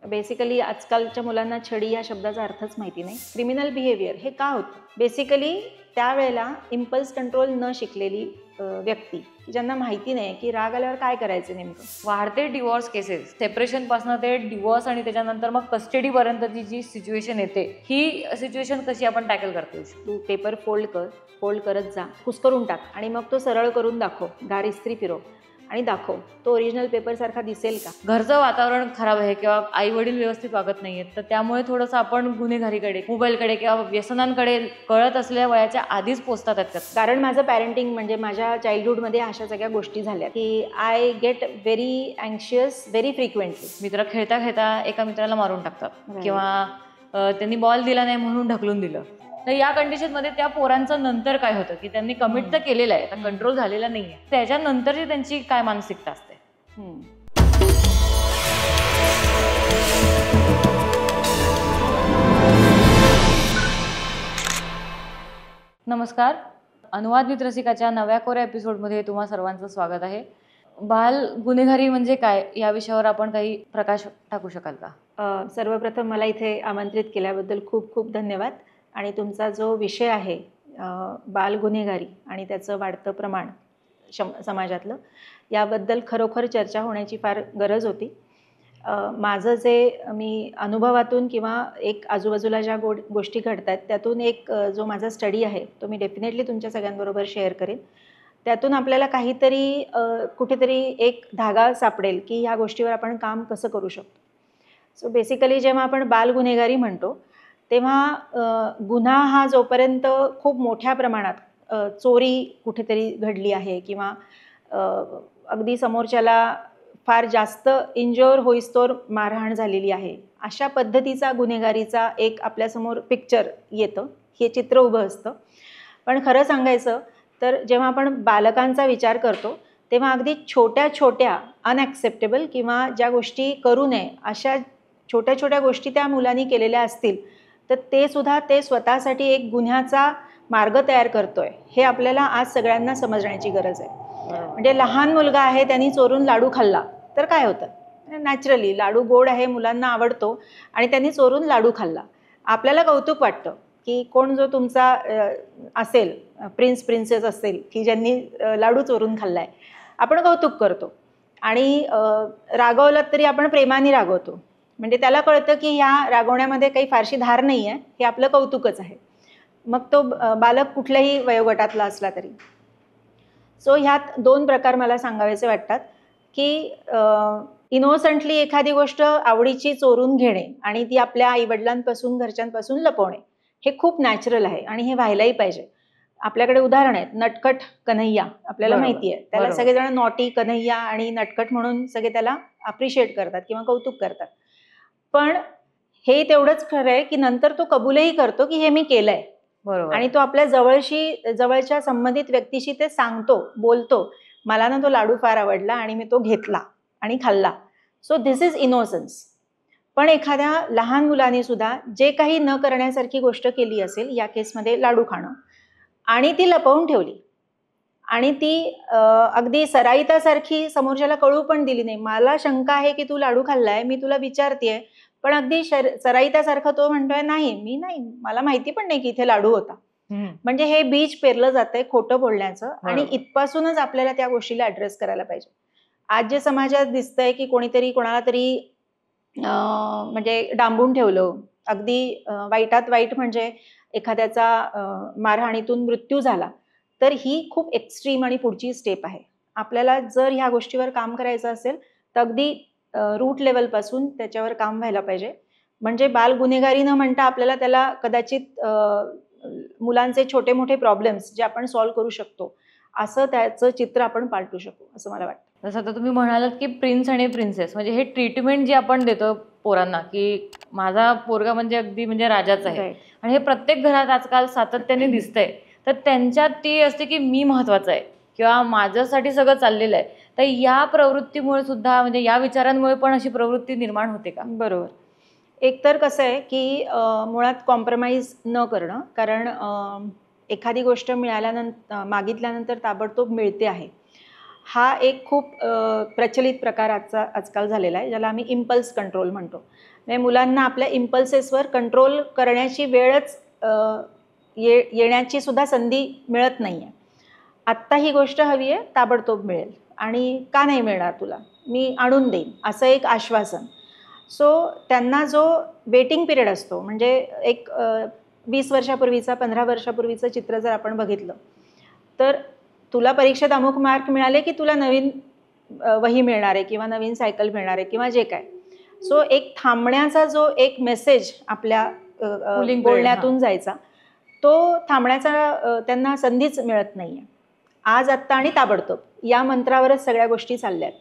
Basically आजकालच्या मुलांना छडी या शब्दाचा अर्थच माहिती नाही. क्रिमिनल बिहेवियर हे का होतं? बेसिकली त्यावेळेला इम्पल्स कंट्रोल न शिकलेली व्यक्ती ज्यांना माहिती नाही की राग आल्यावर काय करायचं नेमकं. वाढते डिवोर्स केसेस, सेपरेशनपासून ते डिवोर्स आणि त्याच्यानंतर मग कस्टडीपर्यंतची जी सिच्युएशन येते, ही सिच्युएशन कशी आपण टॅकल करतो? तू पेपर फोल्ड करत जा, कुस्करून टाक आणि मग तो सरळ करून दाखव, गार इस्त्री फिरव आणि दाखव तो ओरिजिनल पेपर सारखा दिसेल का. घरचं वातावरण खराब आहे किंवा आई वडील व्यवस्थित वागत नाहीयेत, तर त्यामुळे थोडंसं आपण गुन्हेगारीकडे, मोबाईलकडे किंवा व्यसनांकडे कळत असलेल्या वयाच्या आधीच पोचतात. कारण माझं पॅरेंटिंग म्हणजे माझ्या चाइल्डहुडमध्ये अशा सगळ्या गोष्टी झाल्या की I get very anxious very frequently. मित्र खेळता खेळता एका मित्राला मारून टाकतात किंवा त्यांनी बॉल दिला नाही म्हणून ढकलून दिलं. तर या कंडिशनमध्ये त्या पोरांचं नंतर काय होतं की त्यांनी कमिट तर केलेलं आहे, तर कंट्रोल झालेला नाही आहे, त्याच्यानंतरची त्यांची काय मानसिकता असते. नमस्कार, अनुवाद विथ रसिकाच्या नव्या कोऱ्या एपिसोडमध्ये तुम्हा सर्वांचं स्वागत आहे. बाल गुन्हेगारी म्हणजे काय या विषयावर आपण काही प्रकाश टाकू शकाल का? सर्वप्रथम मला इथे आमंत्रित केल्याबद्दल खूप खूप धन्यवाद. आणि तुमचा जो विषय आहे बाल गुन्हेगारी आणि त्याचं वाढतं प्रमाण समाजातलं, याबद्दल खरोखर चर्चा होण्याची फार गरज होती. माझं जे मी अनुभवातून किंवा एक आजूबाजूला ज्या गोष्टी घडतात त्यातून एक जो माझा स्टडी आहे तो मी डेफिनेटली तुमच्या सगळ्यांबरोबर शेअर करेन. त्यातून आपल्याला काहीतरी कुठेतरी एक धागा सापडेल की ह्या गोष्टीवर आपण काम कसं करू शकतो. सो बेसिकली जेव्हा आपण बाल गुन्हेगारी म्हणतो तेव्हा गुन्हा हा जोपर्यंत खूप मोठ्या प्रमाणात चोरी कुठेतरी घडली आहे किंवा अगदी समोरच्याला फार जास्त इंज्युअर होईस्तोवर मारहाण झालेली आहे, अशा पद्धतीचा गुन्हेगारीचा एक आपल्यासमोर पिक्चर येतं, हे चित्र उभं असतं. पण खरं सांगायचं तर जेव्हा आपण बालकांचा विचार करतो तेव्हा अगदी छोट्या छोट्या अनॲक्सेप्टेबल किंवा ज्या गोष्टी करू नये अशा छोट्या छोट्या गोष्टी त्या मुलांनी केलेल्या असतील तर ते सुद्धा ते स्वतःसाठी एक गुन्ह्याचा मार्ग तयार करतोय हे आपल्याला आज सगळ्यांना समजण्याची गरज आहे. म्हणजे लहान मुलगा आहे, त्यांनी चोरून लाडू खाल्ला तर काय होतं? नॅचरली लाडू गोड आहे, मुलांना आवडतो आणि त्यांनी चोरून लाडू खाल्ला. आपल्याला कौतुक वाटतं की कोण जो तुमचा असेल प्रिन्सेस असेल की ज्यांनी लाडू चोरून खाल्लाय, आपण कौतुक करतो आणि रागवलं तरी आपण प्रेमाने रागवतो. म्हणजे त्याला कळतं की ह्या रागवण्यामध्ये काही फारशी धार नाही आहे, हे आपलं कौतुकच आहे, मग तो बालक कुठल्याही वयोगटातला असला तरी. सो ह्यात दोन प्रकार मला सांगावेसे वाटतात की इनोसंटली एखादी गोष्ट आवडीची चोरून घेणे आणि ती आपल्या आईवडिलांपासून घरच्यांपासून लपवणे हे खूप नॅचरल आहे आणि हे व्हायलाही पाहिजे. आपल्याकडे उदाहरण आहेत, नटखट कन्हैया आपल्याला माहिती आहे, त्याला सगळेजण नॉटी कन्हैया आणि नटखट म्हणून सगळे त्याला अप्रिशिएट करतात किंवा कौतुक करतात. पण हे तेवढंच खरं आहे की नंतर तो कबूलही करतो की हे मी केलंय आणि तो आपल्या जवळच्या संबंधित व्यक्तीशी ते सांगतो, बोलतो, मला ना तो लाडू फार आवडला आणि मी तो घेतला आणि खाल्ला. So this is innocence. पण एखाद्या लहान मुलाने सुद्धा जे काही न करण्यासारखी गोष्ट केली असेल, या केसमध्ये लाडू खाणं, आणि ती लपवून ठेवली आणि ती अगदी सराईतासारखी समोरच्याला कळू पण दिली नाही. मला शंका आहे की तू लाडू खाल्लाय, मी तुला विचारतेय, पण अगदी सराईतासारखं तो म्हणतोय नाही, मी नाही, मला माहिती पण नाही की इथे लाडू होता. म्हणजे हे बीज पेरलं जातंय खोटं बोलण्याचं आणि इथपासूनच आपल्याला त्या गोष्टीला ऍड्रेस करायला पाहिजे. आज जे समाजात दिसतंय की कोणीतरी कोणाला तरी म्हणजे डांबून ठेवलं, अगदी वाईटात वाईट म्हणजे एखाद्याचा मारहाणीतून मृत्यू झाला, तर ही खूप एक्स्ट्रीम आणि पुढची स्टेप आहे. आपल्याला जर ह्या गोष्टीवर काम करायचं असेल तर अगदी रूट लेवलपासून त्याच्यावर काम व्हायला पाहिजे. म्हणजे बाल गुन्हेगारी न म्हणता आपल्याला त्याला कदाचित मुलांचे छोटे मोठे प्रॉब्लेम्स जे आपण सॉल्व्ह करू शकतो असं त्याचं चित्र आपण पालटू शकू असं मला वाटतं. जसं आता तुम्ही म्हणालात की प्रिन्स आणि प्रिन्सेस म्हणजे हे ट्रीटमेंट जे आपण देतो पोरांना की माझा पोरगा म्हणजे अगदी म्हणजे राजाच आहे आणि हे प्रत्येक घरात आजकाल सातत्याने दिसतंय, तर त्यांच्यात ती असते की मी महत्वाचा आहे किंवा माझ्यासाठी सगळं चाललेलं आहे. तर या प्रवृत्तीमुळे सुद्धा म्हणजे या विचारांमुळे पण अशी प्रवृत्ती निर्माण होते का? बरोबर. एकतर कसं आहे की मुळात कॉम्प्रोमाइज न करणं, कारण एखादी गोष्ट मागितल्यानंतर ताबडतोब मिळते आहे हा एक खूप प्रचलित प्रकार आजकाल झालेला आहे, ज्याला आम्ही इम्पल्स कंट्रोल म्हणतो. म्हणजे मुलांना आपल्या इम्पल्सेसवर कंट्रोल करण्याची वेळच येण्याची सुद्धा संधी मिळत नाही आहे. आत्ता ही गोष्ट हवी आहे, ताबडतोब मिळेल, आणि का नाही मिळणार तुला, मी आणून देईन, असं एक आश्वासन. सो त्यांना जो वेटिंग पिरियड असतो, म्हणजे एक 20 वर्षापूर्वीचा 15 वर्षापूर्वीचं चित्र जर आपण बघितलं, तर तुला परीक्षेत अमुक मार्क मिळाले की तुला नवीन वही मिळणार आहे किंवा नवीन सायकल मिळणार आहे किंवा जे काय. सो एक थांबण्याचा जो एक मेसेज आपल्या बोलण्यातून जायचा, तो थांबण्याचा त्यांना संधीच मिळत नाही आहे. आज, आत्ता आणि ताबडतोब या मंत्रावरच सगळ्या गोष्टी चालल्या आहेत.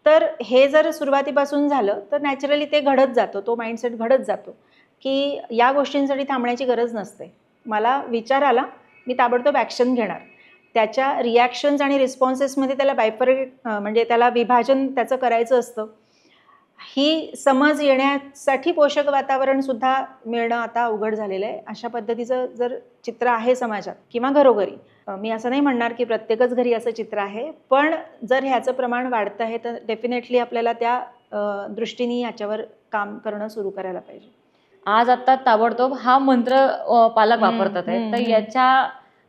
तर हे जर सुरुवातीपासून झालं तर नॅचरली ते घडत जातो, तो माइंडसेट घडत जातो की या गोष्टींसाठी थांबण्याची गरज नसते. मला विचार आला, मी ताबडतोब ॲक्शन घेणार. त्याच्या रिॲक्शन्स आणि रिस्पॉन्सेसमध्ये त्याला म्हणजे त्याला विभाजन त्याचं करायचं असतं. ही समज येण्यासाठी पोषक वातावरणसुद्धा मिळणं आता अवघड झालेलं आहे. अशा पद्धतीचं जर चित्र आहे समाजात किंवा घरोघरी, मी असं नाही म्हणणार की प्रत्येकच घरी असं चित्र आहे, पण जर ह्याचं प्रमाण वाढतं आहे तर डेफिनेटली आपल्याला त्या दृष्टीने ह्याच्यावर काम करणं सुरू करायला पाहिजे. आज आत्ता ताबडतोब हा मंत्र पालक वापरतात आहे, तर याच्या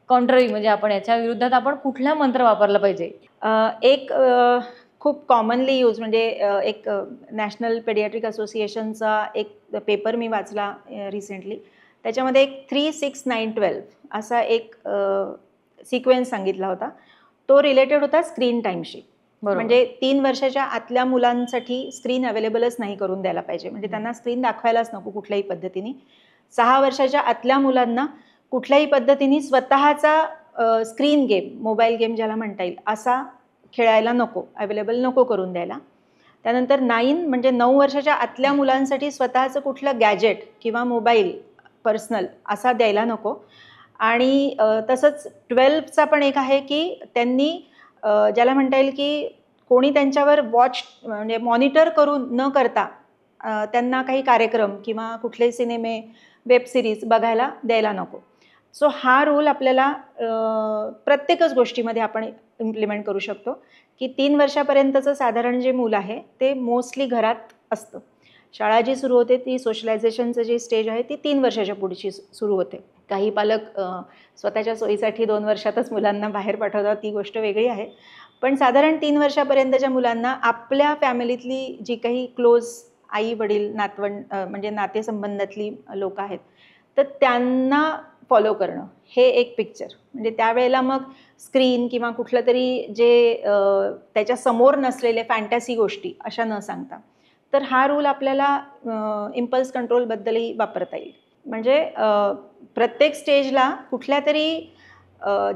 कॉन्ट्ररी म्हणजे आपण याच्या विरुद्धात आपण कुठला मंत्र वापरला पाहिजे? एक खूप कॉमनली यूज म्हणजे एक नॅशनल पेडियाट्रिक असोसिएशनचा एक पेपर मी वाचला रिसेंटली. त्याच्यामध्ये एक 3-6-9-12 असा एक सिक्वेन्स सांगितला होता. तो रिलेटेड होता स्क्रीन टाईमशी. म्हणजे 3 वर्षाच्या आतल्या मुलांसाठी स्क्रीन अवेलेबलच नाही करून द्यायला पाहिजे, म्हणजे त्यांना स्क्रीन दाखवायलाच नको कुठल्याही पद्धतीने. 6 वर्षाच्या आतल्या मुलांना कुठल्याही पद्धतीने स्वतःचा स्क्रीन गेम, मोबाईल गेम ज्याला म्हणता येईल, असा खेळायला नको, अवेलेबल नको करून द्यायला. त्यानंतर 9 म्हणजे 9 वर्षाच्या आतल्या मुलांसाठी स्वतःचं कुठलं गॅजेट किंवा मोबाईल पर्सनल असा द्यायला नको. आणि तसंच 12चा पण एक आहे की त्यांनी ज्याला म्हणता येईल की कोणी त्यांच्यावर वॉच म्हणजे मॉनिटर करून न करता त्यांना काही कार्यक्रम किंवा कुठले सिनेमे, वेब सिरीज बघायला द्यायला नको. सो हा रूल आपल्याला प्रत्येकच गोष्टीमध्ये आपण इम्प्लिमेंट करू शकतो की 3 वर्षापर्यंतचं साधारण जे मूल आहे ते मोस्टली घरात असतं. शाळा जी सुरू होते ती सोशलायझेशनचं जी स्टेज आहे ती 3 वर्षाच्या पुढची सुरू होते. काही पालक स्वतःच्या सोयीसाठी 2 वर्षातच मुलांना बाहेर पाठवतात, ती गोष्ट वेगळी आहे. पण साधारण 3 वर्षापर्यंतच्या मुलांना आपल्या फॅमिलीतली जी काही क्लोज आई वडील नातवंड म्हणजे नातेसंबंधातली लोक आहेत तर त्यांना फॉलो करणं हे एक पिक्चर. म्हणजे त्यावेळेला मग स्क्रीन किंवा कुठलं तरी जे त्याच्या समोर नसलेले फॅन्टॅसी गोष्टी अशा न सांगता, तर हा रूल आपल्याला इम्पल्स कंट्रोलबद्दलही वापरता येईल. म्हणजे प्रत्येक स्टेजला कुठल्या तरी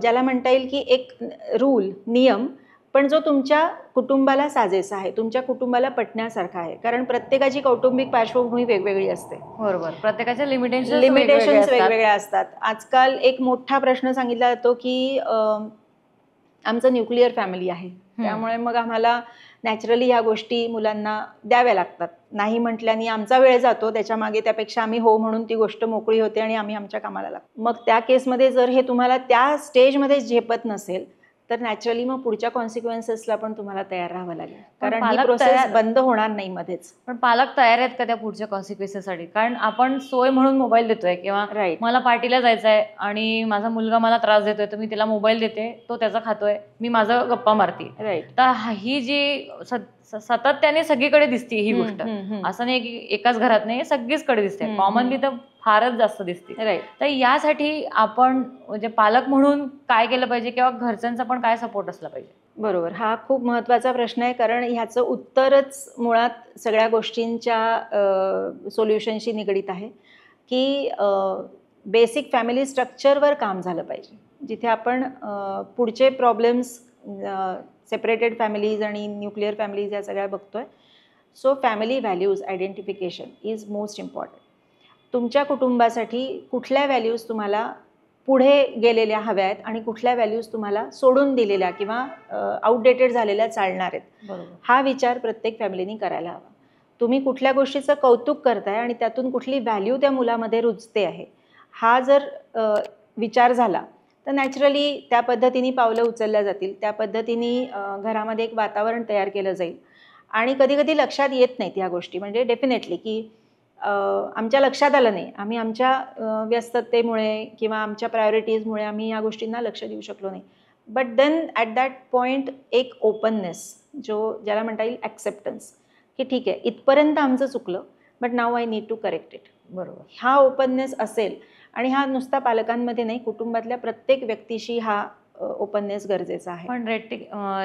ज्याला म्हणता येईल की एक रूल, नियम, पण जो तुमच्या कुटुंबाला साजेसा आहे, तुमच्या कुटुंबाला पटण्यासारखा आहे. कारण प्रत्येकाची कौटुंबिक पार्श्वभूमी वेगवेगळी असते. बरोबर, प्रप्रत्येकाच्या लिमिटेशन्स वेगवेगळ्या असतात. आजकाल एक मोठा प्रश्न सांगितला जातो की आमचं न्यूक्लिअर फॅमिली आहे, त्यामुळे मग आम्हाला नॅचरली ह्या गोष्टी मुलांना द्याव्या लागतात. नाही म्हटल्याने आमचा वेळ जातो, त्याच्यामागे त्यापेक्षा आम्ही हो म्हणून ती गोष्ट मोकळी होते आणि आम्ही आमच्या कामाला लागतो. मग त्या केसमध्ये जर हे तुम्हाला त्या स्टेजमध्ये झेपत नसेल तर नॅचरली मग पुढच्या कॉन्सिक्वेन्सेसला पण तुम्हाला तयार राहावं लागेल, कारण ही प्रोसेस बंद होणार नाही मध्येच. पण पालक तयार आहेत का त्या पुढच्या कॉन्सिक्वेन्सेससाठी? कारण आपण सोय म्हणून मोबाईल देतोय किंवा मला पार्टीला जायचं आहे आणि माझा मुलगा मला त्रास देतोय तर मी त्याला मोबाईल देते, तो त्याचा खातोय, मी माझं गप्पा मारते. तर ही जी सातत्याने सगळीकडे दिसते ही गोष्ट, असं नाही की एकाच घरात नाही, सगळीचकडे दिसते, कॉमनली तर फारच जास्त दिसते. तर यासाठी आपण म्हणजे पालक म्हणून काय केलं पाहिजे किंवा घरच्यांचा पण काय सपोर्ट असला पाहिजे? बरोबर, हा खूप महत्त्वाचा प्रश्न आहे, कारण ह्याचं उत्तरच मुळात सगळ्या गोष्टींच्या सोल्युशनशी निगडीत आहे की बेसिक फॅमिली स्ट्रक्चरवर काम झालं पाहिजे. जिथे आपण पुढचे प्रॉब्लेम्स सेपरेटेड फॅमिलीज आणि न्यूक्लिअर फॅमिलीज या सगळ्या बघतोय. So family values identification is most important. तुमच्या कुटुंबासाठी कुठल्या व्हॅल्यूज तुम्हाला पुढे गेलेल्या हव्या आहेत आणि कुठल्या व्हॅल्यूज तुम्हाला सोडून दिलेल्या किंवा आउटडेटेड झालेल्या चालणार आहेत, हा विचार प्रत्येक फॅमिलीनी करायला हवा. तुम्ही कुठल्या गोष्टीचं कौतुक करताय आणि त्यातून कुठली व्हॅल्यू त्या मुलामध्ये रुजते आहे, हा जर विचार झाला तर नॅचरली त्या पद्धतीने पावलं उचलल्या जातील, त्या पद्धतीने घरामध्ये एक वातावरण तयार केलं जाईल. आणि कधी कधी लक्षात येत नाहीत ह्या गोष्टी, म्हणजे डेफिनेटली की आमच्या लक्षात आलं नाही, आम्ही आमच्या व्यस्ततेमुळे किंवा आमच्या प्रायोरिटीजमुळे आम्ही या गोष्टींना लक्ष देऊ शकलो नाही. But then at that point एक ओपननेस, ज्याला म्हणता येईल ॲक्सेप्टन्स, की ठीक आहे इथपर्यंत आमचं चुकलं, but now I need to correct it. बरोबर. हा ओपननेस असेल, आणि हा नुसता पालकांमध्ये नाही, कुटुंबातल्या प्रत्येक व्यक्तीशी हा ओपननेस गरजेचा आहे. पण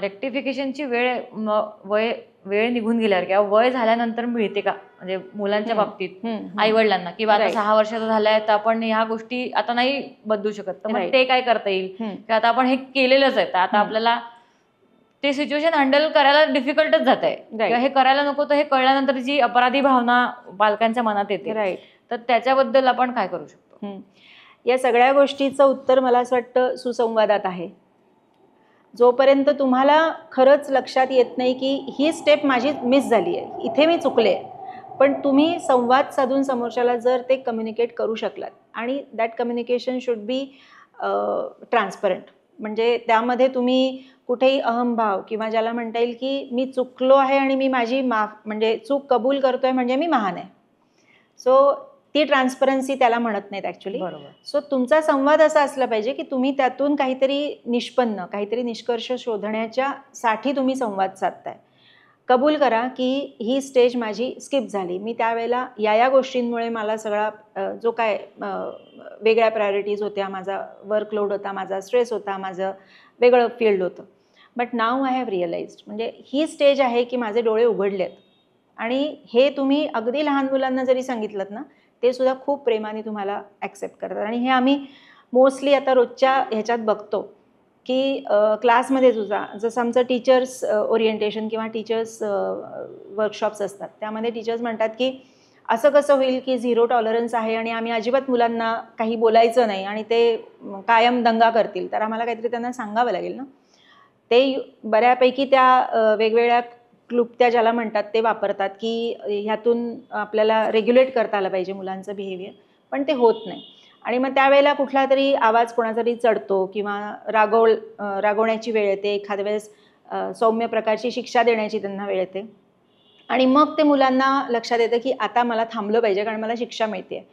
रेक्टिफिकेशनची वेळ निघून गेल्यावर किंवा वय झाल्यानंतर मिळते का, म्हणजे मुलांच्या बाबतीत आई वडिलांना, किंवा आता 6 वर्षाचा झालाय तर आपण ह्या गोष्टी आता नाही बदलू शकत, तर मग ते काय करता येईल, की आता आपण हे केलेलंच आहे, तर आता आपल्याला ते सिच्युएशन हँडल करायला डिफिकल्टच जात आहे, किंवा हे करायला नको, तर हे कळल्यानंतर जी अपराधी भावना पालकांच्या मनात येते, राईट, तर त्याच्याबद्दल आपण काय करू शकतो? या सगळ्या गोष्टीचं उत्तर मला असं वाटतं सुसंवादात आहे. जोपर्यंत तुम्हाला खरंच लक्षात येत नाही की ही स्टेप माझी मिस झाली आहे, इथे मी चुकले, पण तुम्ही संवाद साधून समोरच्याला जर ते कम्युनिकेट करू शकलात, आणि that communication should be transparent, म्हणजे त्यामध्ये तुम्ही कुठेही अहंभाव किंवा ज्याला म्हणता येईल की मी चुकलो आहे आणि मी माझी म्हणजे चूक कबूल करतोय म्हणजे मी महान आहे, सो ती ट्रान्सपरन्सी त्याला म्हणत नाहीत ॲक्च्युली. सो तुमचा संवाद असा असला पाहिजे की तुम्ही त्यातून काहीतरी काहीतरी निष्कर्ष शोधण्याच्या साठी तुम्ही संवाद साधताय. कबूल करा की ही स्टेज माझी स्किप झाली, मी त्यावेळेला या गोष्टींमुळे मला सगळा जो काय वेगळ्या प्रायोरिटीज होत्या, माझा वर्कलोड होता, माझा स्ट्रेस होता, माझं वेगळं फील्ड होतं, but now I have realised, म्हणजे ही स्टेज आहे की माझे डोळे उघडलेत. आणि हे तुम्ही अगदी लहान मुलांना जरी सांगितलं ना, ते सुद्धा खूप प्रेमाने तुम्हाला ॲक्सेप्ट करतात. आणि हे आम्ही मोस्टली आता रोजच्या ह्याच्यात बघतो की क्लासमध्ये जसं आमचं टीचर्स ओरिएंटेशन किंवा टीचर्स वर्कशॉप्स असतात, त्यामध्ये टीचर्स म्हणतात की असं कसं होईल की 0 टॉलरन्स आहे आणि आम्ही अजिबात मुलांना काही बोलायचं नाही आणि ते कायम दंगा करतील, तर आम्हाला काहीतरी त्यांना सांगावं लागेल ना. ते बऱ्यापैकी त्या वेगवेगळ्या क्लुप्त्या ज्याला म्हणतात ते वापरतात की ह्यातून आपल्याला रेग्युलेट करता आलं पाहिजे मुलांचं बिहेवियर, पण ते होत नाही. आणि मग त्यावेळेला कुठला तरी आवाज कोणाचा तरी चढतो किंवा रागवण्याची वेळ येते, एखाद्या वेळेस सौम्य प्रकारची शिक्षा देण्याची त्यांना वेळ येते, आणि मग ते मुलांना लक्षात येतं की आता मला थांबलं पाहिजे कारण मला शिक्षा मिळते.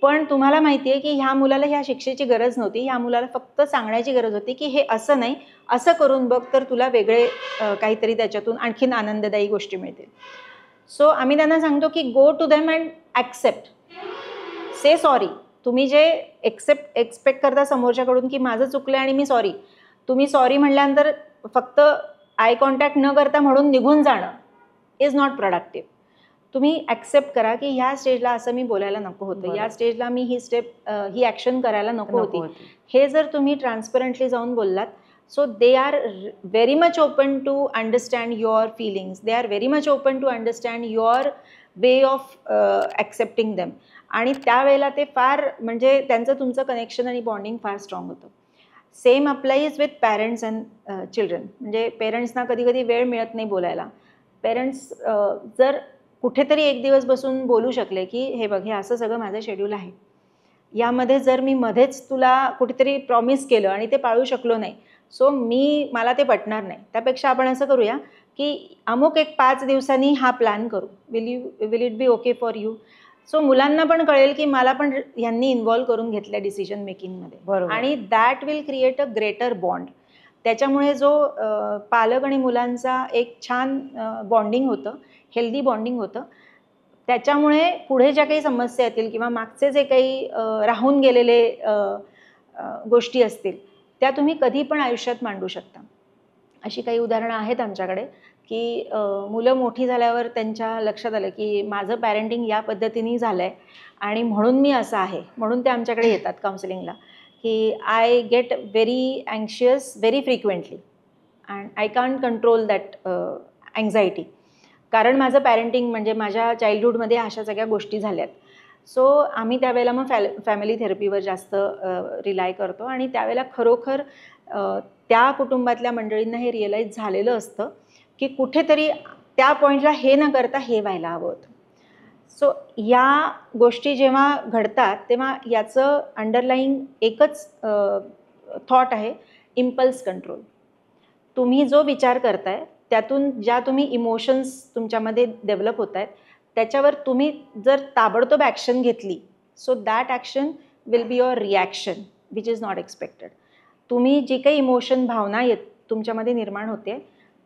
पण तुम्हाला माहिती आहे की ह्या मुलाला ह्या शिक्षेची गरज नव्हती, ह्या मुलाला फक्त सांगण्याची गरज होती की हे असं नाही, असं करून बघ, तर तुला वेगळे काहीतरी त्याच्यातून आणखीन आनंददायी गोष्टी मिळतील. सो आम्ही त्यांना सांगतो की go to them and accept, say sorry. तुम्ही जे एक्सपेक्ट करता समोरच्याकडून की माझं चुकलं आणि मी सॉरी, तुम्ही सॉरी म्हणल्यानंतर फक्त आय कॉन्टॅक्ट न करता म्हणून निघून जाणं इज नॉट प्रोडक्टिव्ह. तुम्ही ॲक्सेप्ट करा की ह्या स्टेजला असं मी बोलायला नको होतं, या स्टेजला मी ही ॲक्शन करायला नको होती. हे जर तुम्ही ट्रान्सपरंटली जाऊन बोललात, so they are very much open to understand your feelings, they are very much open to understand your way of accepting them. आणि त्यावेळेला ते फार, म्हणजे त्यांचं तुमचं कनेक्शन आणि बॉन्डिंग फार स्ट्रॉंग होतं. Same applies with parents and children. म्हणजे पेरेंट्सना कधी कधी वेळ मिळत नाही बोलायला. पेरेंट्स जर कुठेतरी एक दिवस बसून बोलू शकले की हे बघ, हे असं सगळं माझं शेड्यूल आहे, यामध्ये जर मी मध्येच तुला कुठेतरी प्रॉमिस केलं आणि ते पाळू शकलो नाही, सो मला ते पटणार नाही. त्यापेक्षा आपण असं करूया की अमुक एक 5 दिवसांनी हा प्लॅन करू, will it be okay for you. So मुलांना पण कळेल की मला पण ह्यांनी इन्व्हॉल्व करून घेतल्या डिसिजन मेकिंगमध्ये, आणि that will create a greater bond. त्याच्यामुळे जो पालक आणि मुलांचा एक छान बॉन्डिंग होतं, हेल्दी बॉन्डिंग होतं. त्याच्यामुळे पुढे ज्या काही समस्या येतील किंवा मागचे जे काही राहून गेलेले गोष्टी असतील, त्या तुम्ही कधी पण आयुष्यात मांडू शकता. अशी काही उदाहरणं आहेत आमच्याकडे की मुलं मोठी झाल्यावर त्यांच्या लक्षात आलं की माझं पॅरेंटिंग या पद्धतीने झालं आहे आणि म्हणून मी असं आहे, म्हणून ते आमच्याकडे येतात काउन्सिलिंगला की I get very anxious very frequently and I can't control that anxiety, कारण माझं पॅरेंटिंग म्हणजे माझ्या चाइल्डहूडमध्ये अशा सगळ्या गोष्टी झाल्यात. सो आम्ही त्यावेळेला मग फॅमिली थेरपीवर जास्त रिलाय करतो, आणि त्यावेळेला खरोखर त्या कुटुंबातल्या मंडळींना हे रिअलाईज झालेलं असतं की कुठेतरी त्या पॉईंटला हे न करता हे व्हायला हवं होतं. सो या गोष्टी जेव्हा घडतात तेव्हा याचं अंडरलाईंग एकच थॉट आहे इम्पल्स कंट्रोल. तुम्ही जो विचार करताय त्यातून ज्या तुम्ही इमोशन्स तुमच्यामध्ये डेव्हलप होत आहेत त्याच्यावर तुम्ही जर ताबडतोब ॲक्शन घेतली, so that action will be your reaction which is not expected. तुम्ही जी काही इमोशन भावना तुमच्यामध्ये निर्माण होते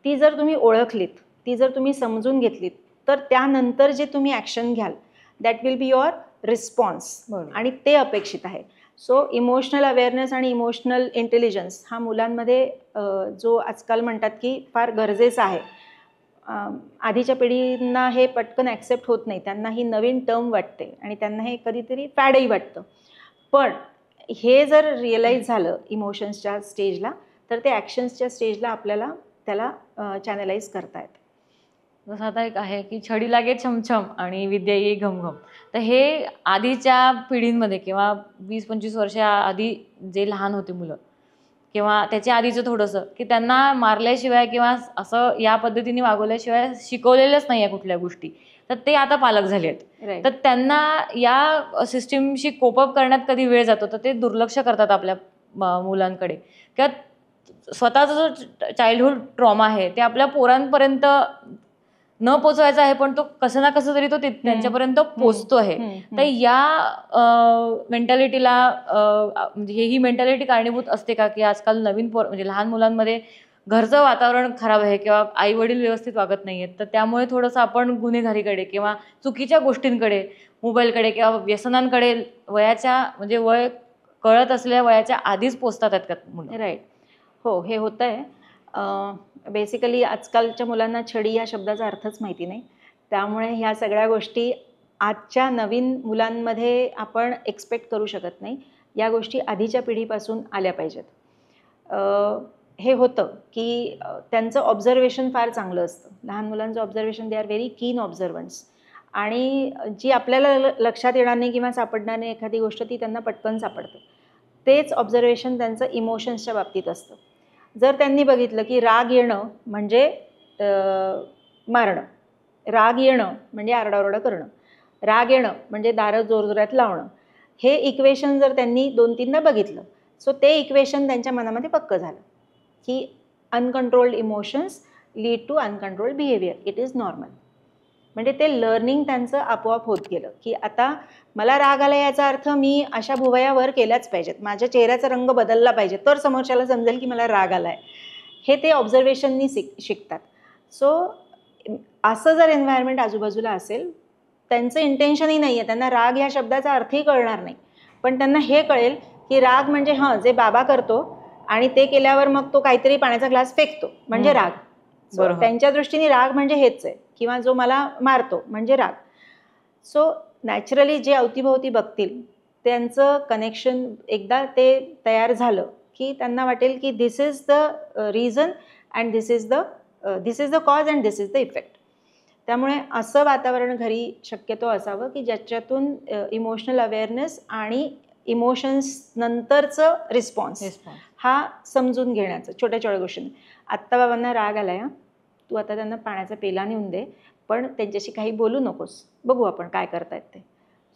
ती जर तुम्ही ओळखलीत, ती जर तुम्ही समजून घेतलीत, तर त्यानंतर जे तुम्ही ॲक्शन घ्याल that will be your response. आणि ते अपेक्षित आहे. सो इमोशनल अवेअरनेस आणि इमोशनल इंटेलिजन्स हा मुलांमध्ये जो आजकाल म्हणतात की फार गरजेचा आहे. आधीच्या पिढींना हे पटकन ॲक्सेप्ट होत नाही, त्यांना ही नवीन टर्म वाटते आणि त्यांना हे कधीतरी फॅडही वाटतं. पण हे जर रिअलाईज झालं इमोशन्सच्या स्टेजला, तर ते ॲक्शन्सच्या स्टेजला आपल्याला त्याला चॅनलाइज करता येतं. जसं आता एक आहे की छडी लागे छमछम आणि विद्या येई घमघम. तर हे आधीच्या पिढींमध्ये किंवा 20-25 वर्षा आधी जे लहान होते मुलं किंवा त्याच्या आधीचं थोडंसं की त्यांना मारल्याशिवाय किंवा असं या पद्धतीने वागवल्याशिवाय शिकवलेलंच नाही आहे कुठल्या गोष्टी. तर ते आता पालक झाले आहेत. तर त्यांना या सिस्टीमशी कोपअप करण्यात कधी वेळ जातो तर ते दुर्लक्ष करतात आपल्या मुलांकडे किंवा स्वतःचा जो चाइल्डहुड ट्रॉमा आहे ते आपल्या पोरांपर्यंत न पोचवायचा आहे, पण तो कसं ना कसं तरी तो त्यांच्यापर्यंत पोचतो आहे. तर या मेंटॅलिटीला म्हणजे ही मेंटॅलिटी कारणीभूत असते का की आजकाल नवीन म्हणजे लहान मुलांमध्ये घरचं वातावरण खराब आहे किंवा आई वडील व्यवस्थित वागत नाही आहेत, तर त्यामुळे थोडंसं आपण गुन्हेगारीकडे किंवा चुकीच्या गोष्टींकडे, मोबाईलकडे किंवा व्यसनांकडे वयाच्या म्हणजे वय कळत असलेल्या वयाच्या आधीच पोचतात आहेत का मुलं? राईट. हो, हे होतं आहे. बेसिकली आजकालच्या मुलांना छडी या शब्दाचा अर्थच माहिती नाही. त्यामुळे ह्या सगळ्या गोष्टी आजच्या नवीन मुलांमध्ये आपण एक्सपेक्ट करू शकत नाही. या गोष्टी आधीच्या पिढीपासून आल्या पाहिजेत. हे होतं की त्यांचं ऑब्झर्वेशन फार चांगलं असतं. लहान मुलांचं ऑब्झर्वेशन, दे आर व्हेरी कीन ऑब्झर्वन्स. आणि जी आपल्याला लक्षात येणार नाही किंवा सापडणार नाही एखादी गोष्ट, ती त्यांना पटकन सापडतं. तेच ऑब्झर्वेशन त्यांचं इमोशन्सच्या बाबतीत असतं. जर त्यांनी बघितलं की राग येणं म्हणजे मारणं, राग येणं म्हणजे आरडाओरडा करणं, राग येणं म्हणजे दारं जोरजोरात लावणं, हे इक्वेशन जर त्यांनी 2-3दा बघितलं, सो ते इक्वेशन त्यांच्या मनामध्ये पक्कं झालं की uncontrolled emotions lead to uncontrolled behaviour. It is normal. म्हणजे ते लर्निंग त्यांचं आपोआप होत गेलं की आता मला राग आला याचा अर्थ मी अशा भुवया वर केल्याच पाहिजेत, माझ्या चेहऱ्याचा रंग बदलला पाहिजे, तर समोरच्याला समजेल की मला राग आला आहे. हे ते ऑब्झर्वेशननी शिकतात. सो असं जर एन्व्हायरमेंट आजूबाजूला असेल, त्यांचं इंटेन्शनही नाही आहे, त्यांना राग या शब्दाचा अर्थही कळणार नाही, पण त्यांना हे कळेल की राग म्हणजे जे बाबा करतो आणि ते केल्यावर मग तो काहीतरी पाण्याचा ग्लास फेकतो म्हणजे राग. त्यांच्या दृष्टीने राग म्हणजे हेच आहे, किंवा जो मला मारतो म्हणजे राग. सो नॅचरली जे अवतीभोवती बघतील त्यांचं कनेक्शन एकदा ते तयार झालं की त्यांना वाटेल की this is the reason and this is the cause and this is the effect. त्यामुळे असं वातावरण घरी शक्यतो असावं की ज्याच्यातून इमोशनल अवेअरनेस आणि इमोशन्स नंतरचं रिस्पॉन्स हा समजून घेण्याचं, छोट्या छोट्या गोष्टींनी. आत्ता बाबांना राग आलाय, तू आता त्यांना पाण्याचा पेला नेऊन दे, पण त्यांच्याशी काही बोलू नकोस, बघू आपण काय करतायत ते.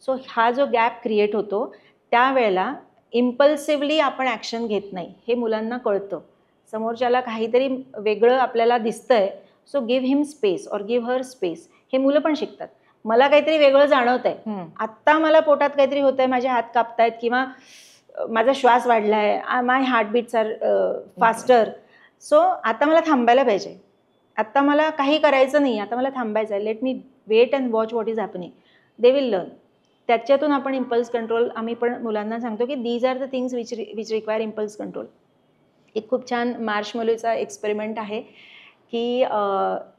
सो हा जो गॅप क्रिएट होतो त्यावेळेला इम्पल्सिव्हली आपण ॲक्शन घेत नाही हे मुलांना कळतं. समोरच्याला काहीतरी वेगळं आपल्याला दिसतंय, so give him space or give her space. हे मुलं पण शिकतात. मला काहीतरी वेगळं जाणवत आहे, आत्ता मला पोटात काहीतरी होत आहे, माझे हात कापतायत किंवा माझा श्वास वाढला आहे, माय हार्टबीट्स आर फास्टर. सो आता मला थांबायला पाहिजे, आत्ता मला काही करायचं नाही, आता मला थांबायचं आहे, let me wait and watch what is happening. They will learn. त्याच्यातून आपण इम्पल्स कंट्रोल, आम्ही पण मुलांना सांगतो की these are the things which require impulse control. एक खूप छान मार्शमेलोचा एक्सपेरिमेंट आहे की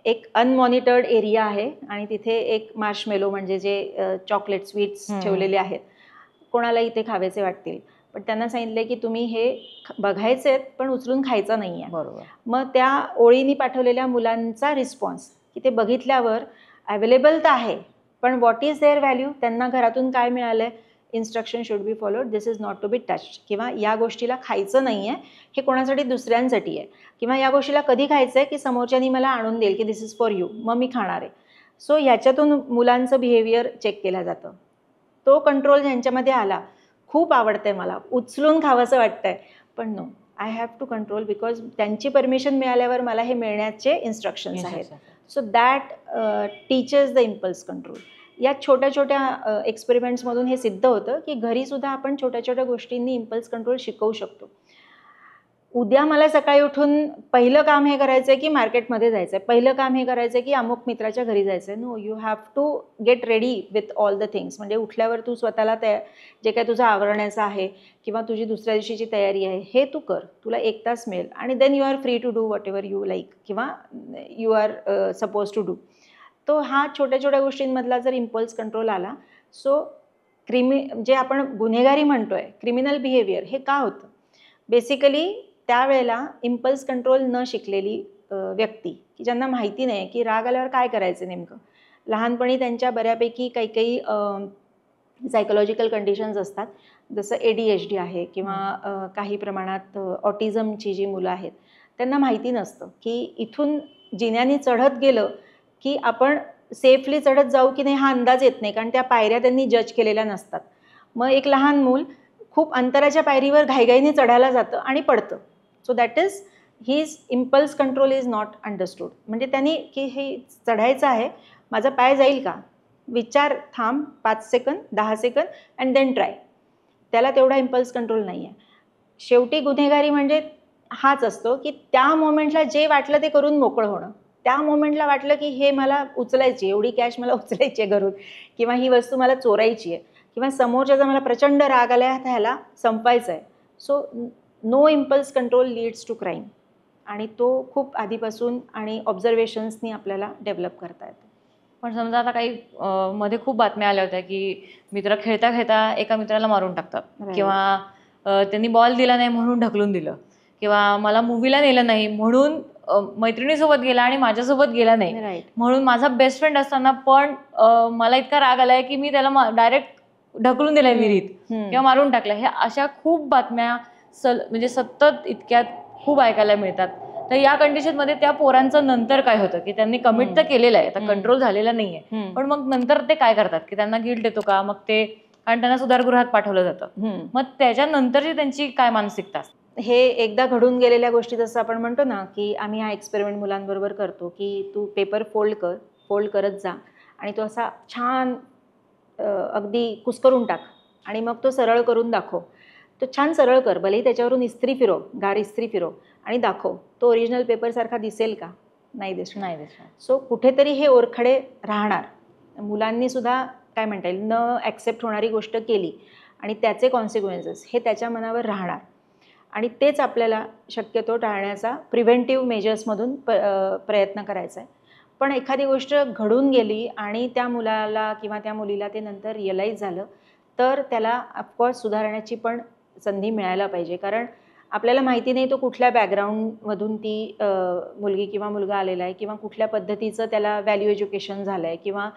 एक अनमॉनिटर्ड एरिया आहे आणि तिथे एक मार्शमेलो म्हणजे जे चॉकलेट स्वीट्स ठेवलेले आहेत, कोणाला इथे खावेसे वाटतील, पण त्यांना सांगितलं की तुम्ही हे बघायचे आहेत पण उचलून खायचं नाही आहे. बरोबर. मग त्या ओळीने पाठवलेल्या मुलांचा रिस्पॉन्स की ते बघितल्यावर अवेलेबल तर आहे, पण व्हॉट इज देअर व्हॅल्यू, त्यांना घरातून काय मिळालं आहे, instruction should be followed, this is not to be touched, किंवा या गोष्टीला खायचं नाही आहे, हे कोणासाठी दुसऱ्यांसाठी आहे, किंवा या गोष्टीला कधी खायचं आहे की समोरच्यानी मला आणून देईल की दिस इज फॉर यू, मग मी खाणार आहे. सो ह्याच्यातून मुलांचं बिहेवियर चेक केलं जातं. तो कंट्रोल ज्यांच्यामध्ये आला, खूप आवडतंय मला, उचलून खावंसं वाटतंय, पण no, I have to control because त्यांची परमिशन मिळाल्यावर मला हे मिळण्याचे इन्स्ट्रक्शन्स आहेत. So that teachers the impulse control. या छोट्या छोट्या एक्सपेरिमेंट्समधून हे सिद्ध होतं की घरीसुद्धा आपण छोट्या छोट्या गोष्टींनी इम्पल्स कंट्रोल शिकवू शकतो. उद्या मला सकाळी उठून पहिलं काम हे करायचं आहे की मार्केटमध्ये जायचं आहे, पहिलं काम हे करायचं आहे की अमुक मित्राच्या घरी जायचं आहे. No, you have to get ready with all the things. म्हणजे उठल्यावर तू स्वतःला जे काय तुझं आवरण्याचं आहे किंवा तुझी दुसऱ्या दिवशीची तयारी आहे हे तू कर. तुला 1 तास मिळेल आणि then you are free to do whatever you like किंवा you are suppose to do. तो हा छोट्या छोट्या गोष्टींमधला जर इम्पल्स कंट्रोल आला, सो जे आपण गुन्हेगारी म्हणतोय, क्रिमिनल बिहेवियर, हे का होतं? बेसिकली त्यावेळेला इम्पल्स कंट्रोल न शिकलेली व्यक्ती की ज्यांना माहिती नाही की राग आल्यावर काय करायचं नेमकं. लहानपणी त्यांच्या बऱ्यापैकी काही सायकोलॉजिकल कंडिशन्स असतात, जसं ADHD आहे किंवा काही प्रमाणात ऑटिझमची जी मुलं आहेत त्यांना माहिती नसतं की इथून जिन्याने चढत गेलं की आपण सेफली चढत जाऊ की नाही हा अंदाज येत नाही, कारण त्या पायऱ्या त्यांनी जज केलेल्या नसतात. मग एक लहान मूल खूप अंतराच्या पायरीवर घाईघाईने चढायला जातं आणि पडतं. So that is his impulse control is not understood. म्हणजे त्यांनी की हे चढायचं आहे, माझा पाय जाईल का, विचार, थांब 5 second 10 second and then try. त्याला तेवढा इम्पल्स कंट्रोल नाही आहे. शेवटी गुन्हेगारी म्हणजे हाच असतो की त्या मोमेंटला जे वाटलं ते करून मोकळं होणं. त्या मोमेंटला वाटलं की हे मला उचलायची, एवढी कॅश मला उचलायची आहे घरून, किंवा ही वस्तू मला चोरायची आहे, किंवा समोरच्याचा मला प्रचंड राग आला आहे ह्याला संपायचं आहे. So no impulse control leads to crime. आणि तो खूप आधीपासून आणि ऑब्झर्वेशन्सनी आपल्याला डेव्हलप करता येतो. पण समजा आता काही मध्ये खूप बातम्या आल्या होत्या की मित्र खेळता खेळता एका मित्राला मारून टाकतात, किंवा त्यांनी बॉल दिला नाही म्हणून ढकलून दिलं, किंवा मला मूवीला नेलं नाही म्हणून मैत्रिणीसोबत गेला आणि माझ्यासोबत गेला नाही म्हणून माझा बेस्ट फ्रेंड असताना पण मला इतका राग आलाय की मी त्याला डायरेक्ट ढकलून दिलाय विहिरीत किंवा मारून टाकलं. हे अशा खूप बातम्या म्हणजे सतत इतक्यात खूप ऐकायला मिळतात. तर या कंडिशनमध्ये त्या पोरांचं नंतर काय होतं की त्यांनी कमिट तर केलेलं आहे, आता कंट्रोल झालेला नाहीये, पण मग नंतर ते काय करतात की त्यांना गिल्ट येतो का, मग ते, कारण त्यांना सुधारगृहात पाठवलं जातं, मग त्याच्यानंतरची त्यांची काय मानसिकता असते? हे एकदा घडून गेलेल्या गोष्टी, जसं आपण म्हणतो ना की आम्ही हा एक्सपेरिमेंट मुलांबरोबर करतो की तू पेपर फोल्ड करत जा आणि तो असा छान अगदी कुस्करून टाक आणि मग तो सरळ करून दाखव. तो छान सरळ कर, भलेही त्याच्यावरून इस्त्री फिरव, गार इस्त्री फिरव आणि दाखव. तो ओरिजिनल पेपरसारखा दिसेल का? नाही दिसणार. सो कुठेतरी हे ओरखडे राहणार. मुलांनीसुद्धा काय म्हणता येईल, न ॲक्सेप्ट होणारी गोष्ट केली आणि त्याचे कॉन्सिक्वेन्सेस हे त्याच्या मनावर राहणार. आणि तेच आपल्याला शक्यतो टाळण्याचा प्रिव्हेंटिव्ह मेजर्समधून प्रयत्न करायचा आहे. पण एखादी गोष्ट घडून गेली आणि त्या मुलाला किंवा त्या मुलीला ते नंतर रिअलाईज झालं, तर त्याला ऑफकोर्स सुधारण्याची पण संधी मिळायला पाहिजे. कारण आपल्याला माहिती नाही तो कुठल्या बॅकग्राऊंडमधून ती मुलगी किंवा मुलगा आलेला आहे, किंवा कुठल्या पद्धतीचं त्याला व्हॅल्यू एज्युकेशन झालं आहे, किंवा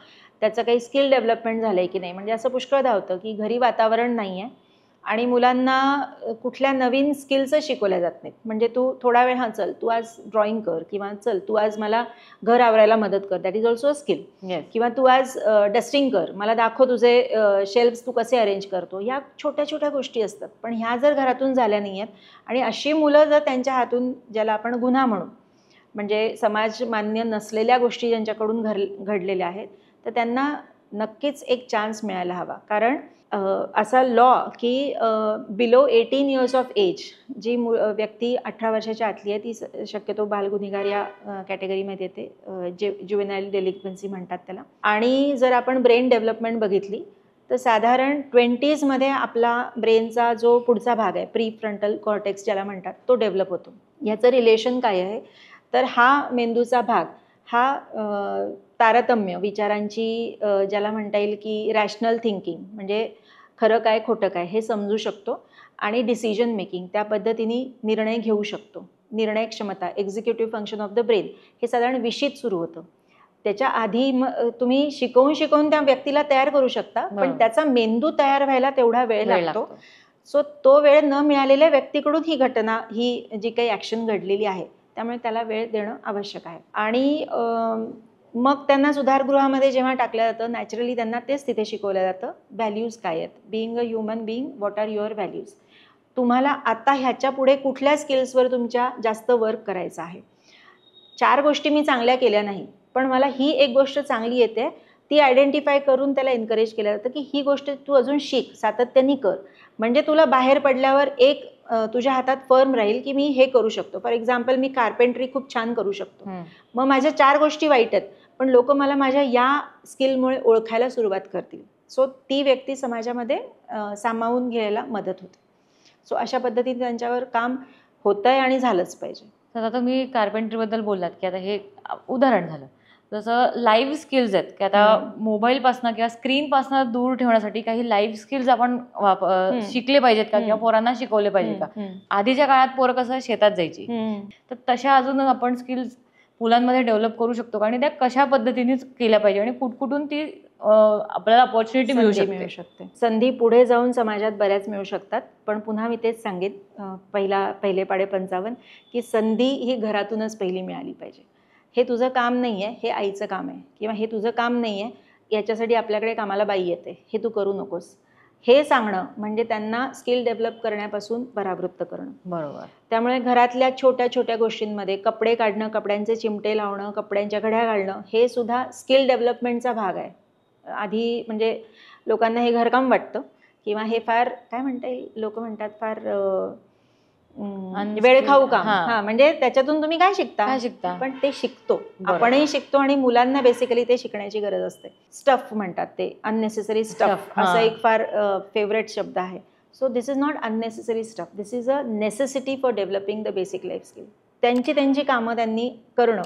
त्याचं काही स्किल डेव्हलपमेंट झालं आहे की नाही. म्हणजे असं पुष्कळदा होतं की घरी वातावरण नाही आहे आणि मुलांना कुठल्या नवीन स्किल्सच शिकवल्या जात नाहीत. म्हणजे तू थोडा वेळ, हां चल तू आज ड्रॉइंग कर, किंवा चल तू आज मला घर आवरायला मदत कर, that is also a skill. किंवा तू आज डस्टिंग कर, मला दाखव तुझे शेल्फ्स तू कसे अरेंज करतो. या छोट्या छोट्या गोष्टी असतात, पण ह्या जर घरातून झाल्या नाही आहेत आणि अशी मुलं जर त्यांच्या हातून, ज्याला आपण गुन्हा म्हणू, म्हणजे समाज मान्य नसलेल्या गोष्टी ज्यांच्याकडून घडलेल्या आहेत, तर त्यांना नक्कीच एक चान्स मिळायला हवा. कारण असा लॉ की बिलो 18 इयर्स ऑफ एज जी व्यक्ती 18 वर्षाच्या आतली आहे ती शक्यतो बालगुन्हेगार या कॅटेगरीमध्ये येते, ज्युवेनाईल डेलिक्वेन्सी म्हणतात त्याला. आणि जर आपण ब्रेन डेव्हलपमेंट बघितली तर साधारण 20मध्ये आपला ब्रेनचा जो पुढचा भाग आहे, प्री फ्रंटल कॉर्टेक्स ज्याला म्हणतात, तो डेव्हलप होतो. याचं रिलेशन काय आहे, तर हा मेंदूचा भाग हा तारतम्य विचारांची, ज्याला म्हणता येईल की रॅशनल थिंकिंग, म्हणजे खरं काय खोटं काय हे समजू शकतो आणि डिसिजन मेकिंग त्या पद्धतीने निर्णय घेऊ शकतो. निर्णय क्षमता, executive function of the brain हे साधारण 20शीत सुरू होतं. त्याच्या आधी तुम्ही शिकवून त्या व्यक्तीला तयार करू शकता, पण त्याचा मेंदू तयार व्हायला तेवढा वेळ लागतो. सो तो वेळ न मिळालेल्या व्यक्तीकडून ही घटना, ही जी काही ॲक्शन घडलेली आहे, त्यामुळे त्याला वेळ देणं आवश्यक आहे. आणि मग त्यांना सुधारगृहामध्ये जेव्हा टाकलं जातं, नॅचरली त्यांना तेच तिथे शिकवलं जातं, व्हॅल्यूज काय आहेत, being a human being, what are your values. तुम्हाला आता ह्याच्या पुढे कुठल्या स्किल्सवर तुमच्या जास्त वर्क करायचं आहे. 4 गोष्टी मी चांगल्या केल्या नाही, पण मला ही एक गोष्ट चांगली येते, ती आयडेंटिफाय करून त्याला एनकरेज केलं जातं की ही गोष्ट तू अजून शिक, सातत्याने कर. म्हणजे तुला बाहेर पडल्यावर एक तुझ्या हातात फर्म राहील की मी हे करू शकतो. फॉर एक्झाम्पल, मी कार्पेंट्री खूप छान करू शकतो. मग माझ्या 4 गोष्टी वाईट आहेत, पण लोक मला माझ्या या स्किलमुळे ओळखायला सुरुवात करतील. सो ती व्यक्ती समाजामध्ये सामावून घ्यायला मदत होते. सो अशा पद्धतीने त्यांच्यावर काम होतंय आणि झालंच पाहिजे. तर आता तुम्ही कार्पेंट्रीबद्दल बोललात की आता हे उदाहरण झालं. जसं लाईव्ह स्किल्स आहेत की आता मोबाईलपासनं किंवा स्क्रीनपासनं दूर ठेवण्यासाठी काही लाईव्ह स्किल्स आपण शिकले पाहिजेत का किंवा पोरांना शिकवले पाहिजे का? आधीच्या काळात पोरं कसं शेतात जायची, तर तशा अजून आपण स्किल्स मुलांमध्ये डेव्हलप करू शकतो का? आणि त्या कशा पद्धतीने केल्या पाहिजे आणि कुठकुठून ती आपल्याला अपॉर्च्युनिटी मिळू शकते? संधी पुढे जाऊन समाजात बऱ्याच मिळू शकतात, पण पुन्हा मी तेच सांगेन पहिले पाडे 55 की संधी ही घरातूनच पहिली मिळाली पाहिजे. हे तुझं काम नाही आहे, हे आईचं काम आहे, किंवा हे तुझं काम नाही आहे, याच्यासाठी आपल्याकडे कामाला बाई येते, हे तू करू नकोस, हे सांगणं म्हणजे त्यांना स्किल डेव्हलप करण्यापासून परावृत्त करणं. बरोबर. त्यामुळे घरातल्या छोट्या छोट्या गोष्टींमध्ये कपडे काढणं, कपड्यांचे चिमटे लावणं, कपड्यांच्या घड्या घालणं, हे सुद्धा स्किल डेव्हलपमेंटचा भाग आहे. आधी म्हणजे लोकांना हे घरकाम वाटतं किंवा हे फार काय म्हणता येईल, लोक म्हणतात फार वेळखाऊ काम. म्हणजे त्याच्यातून तुम्ही काय शिकता, पण ते शिकतो, आपणही शिकतो आणि मुलांना बेसिकली ते शिकण्याची गरज असते. स्टफ म्हणतात ते, अननेसेसरी स्टफ, असा एक फार फेवरेट शब्द आहे. So this is not unnecessary stuff, this is a necessity for developing the basic life skill. त्यांची कामं त्यांनी करणं,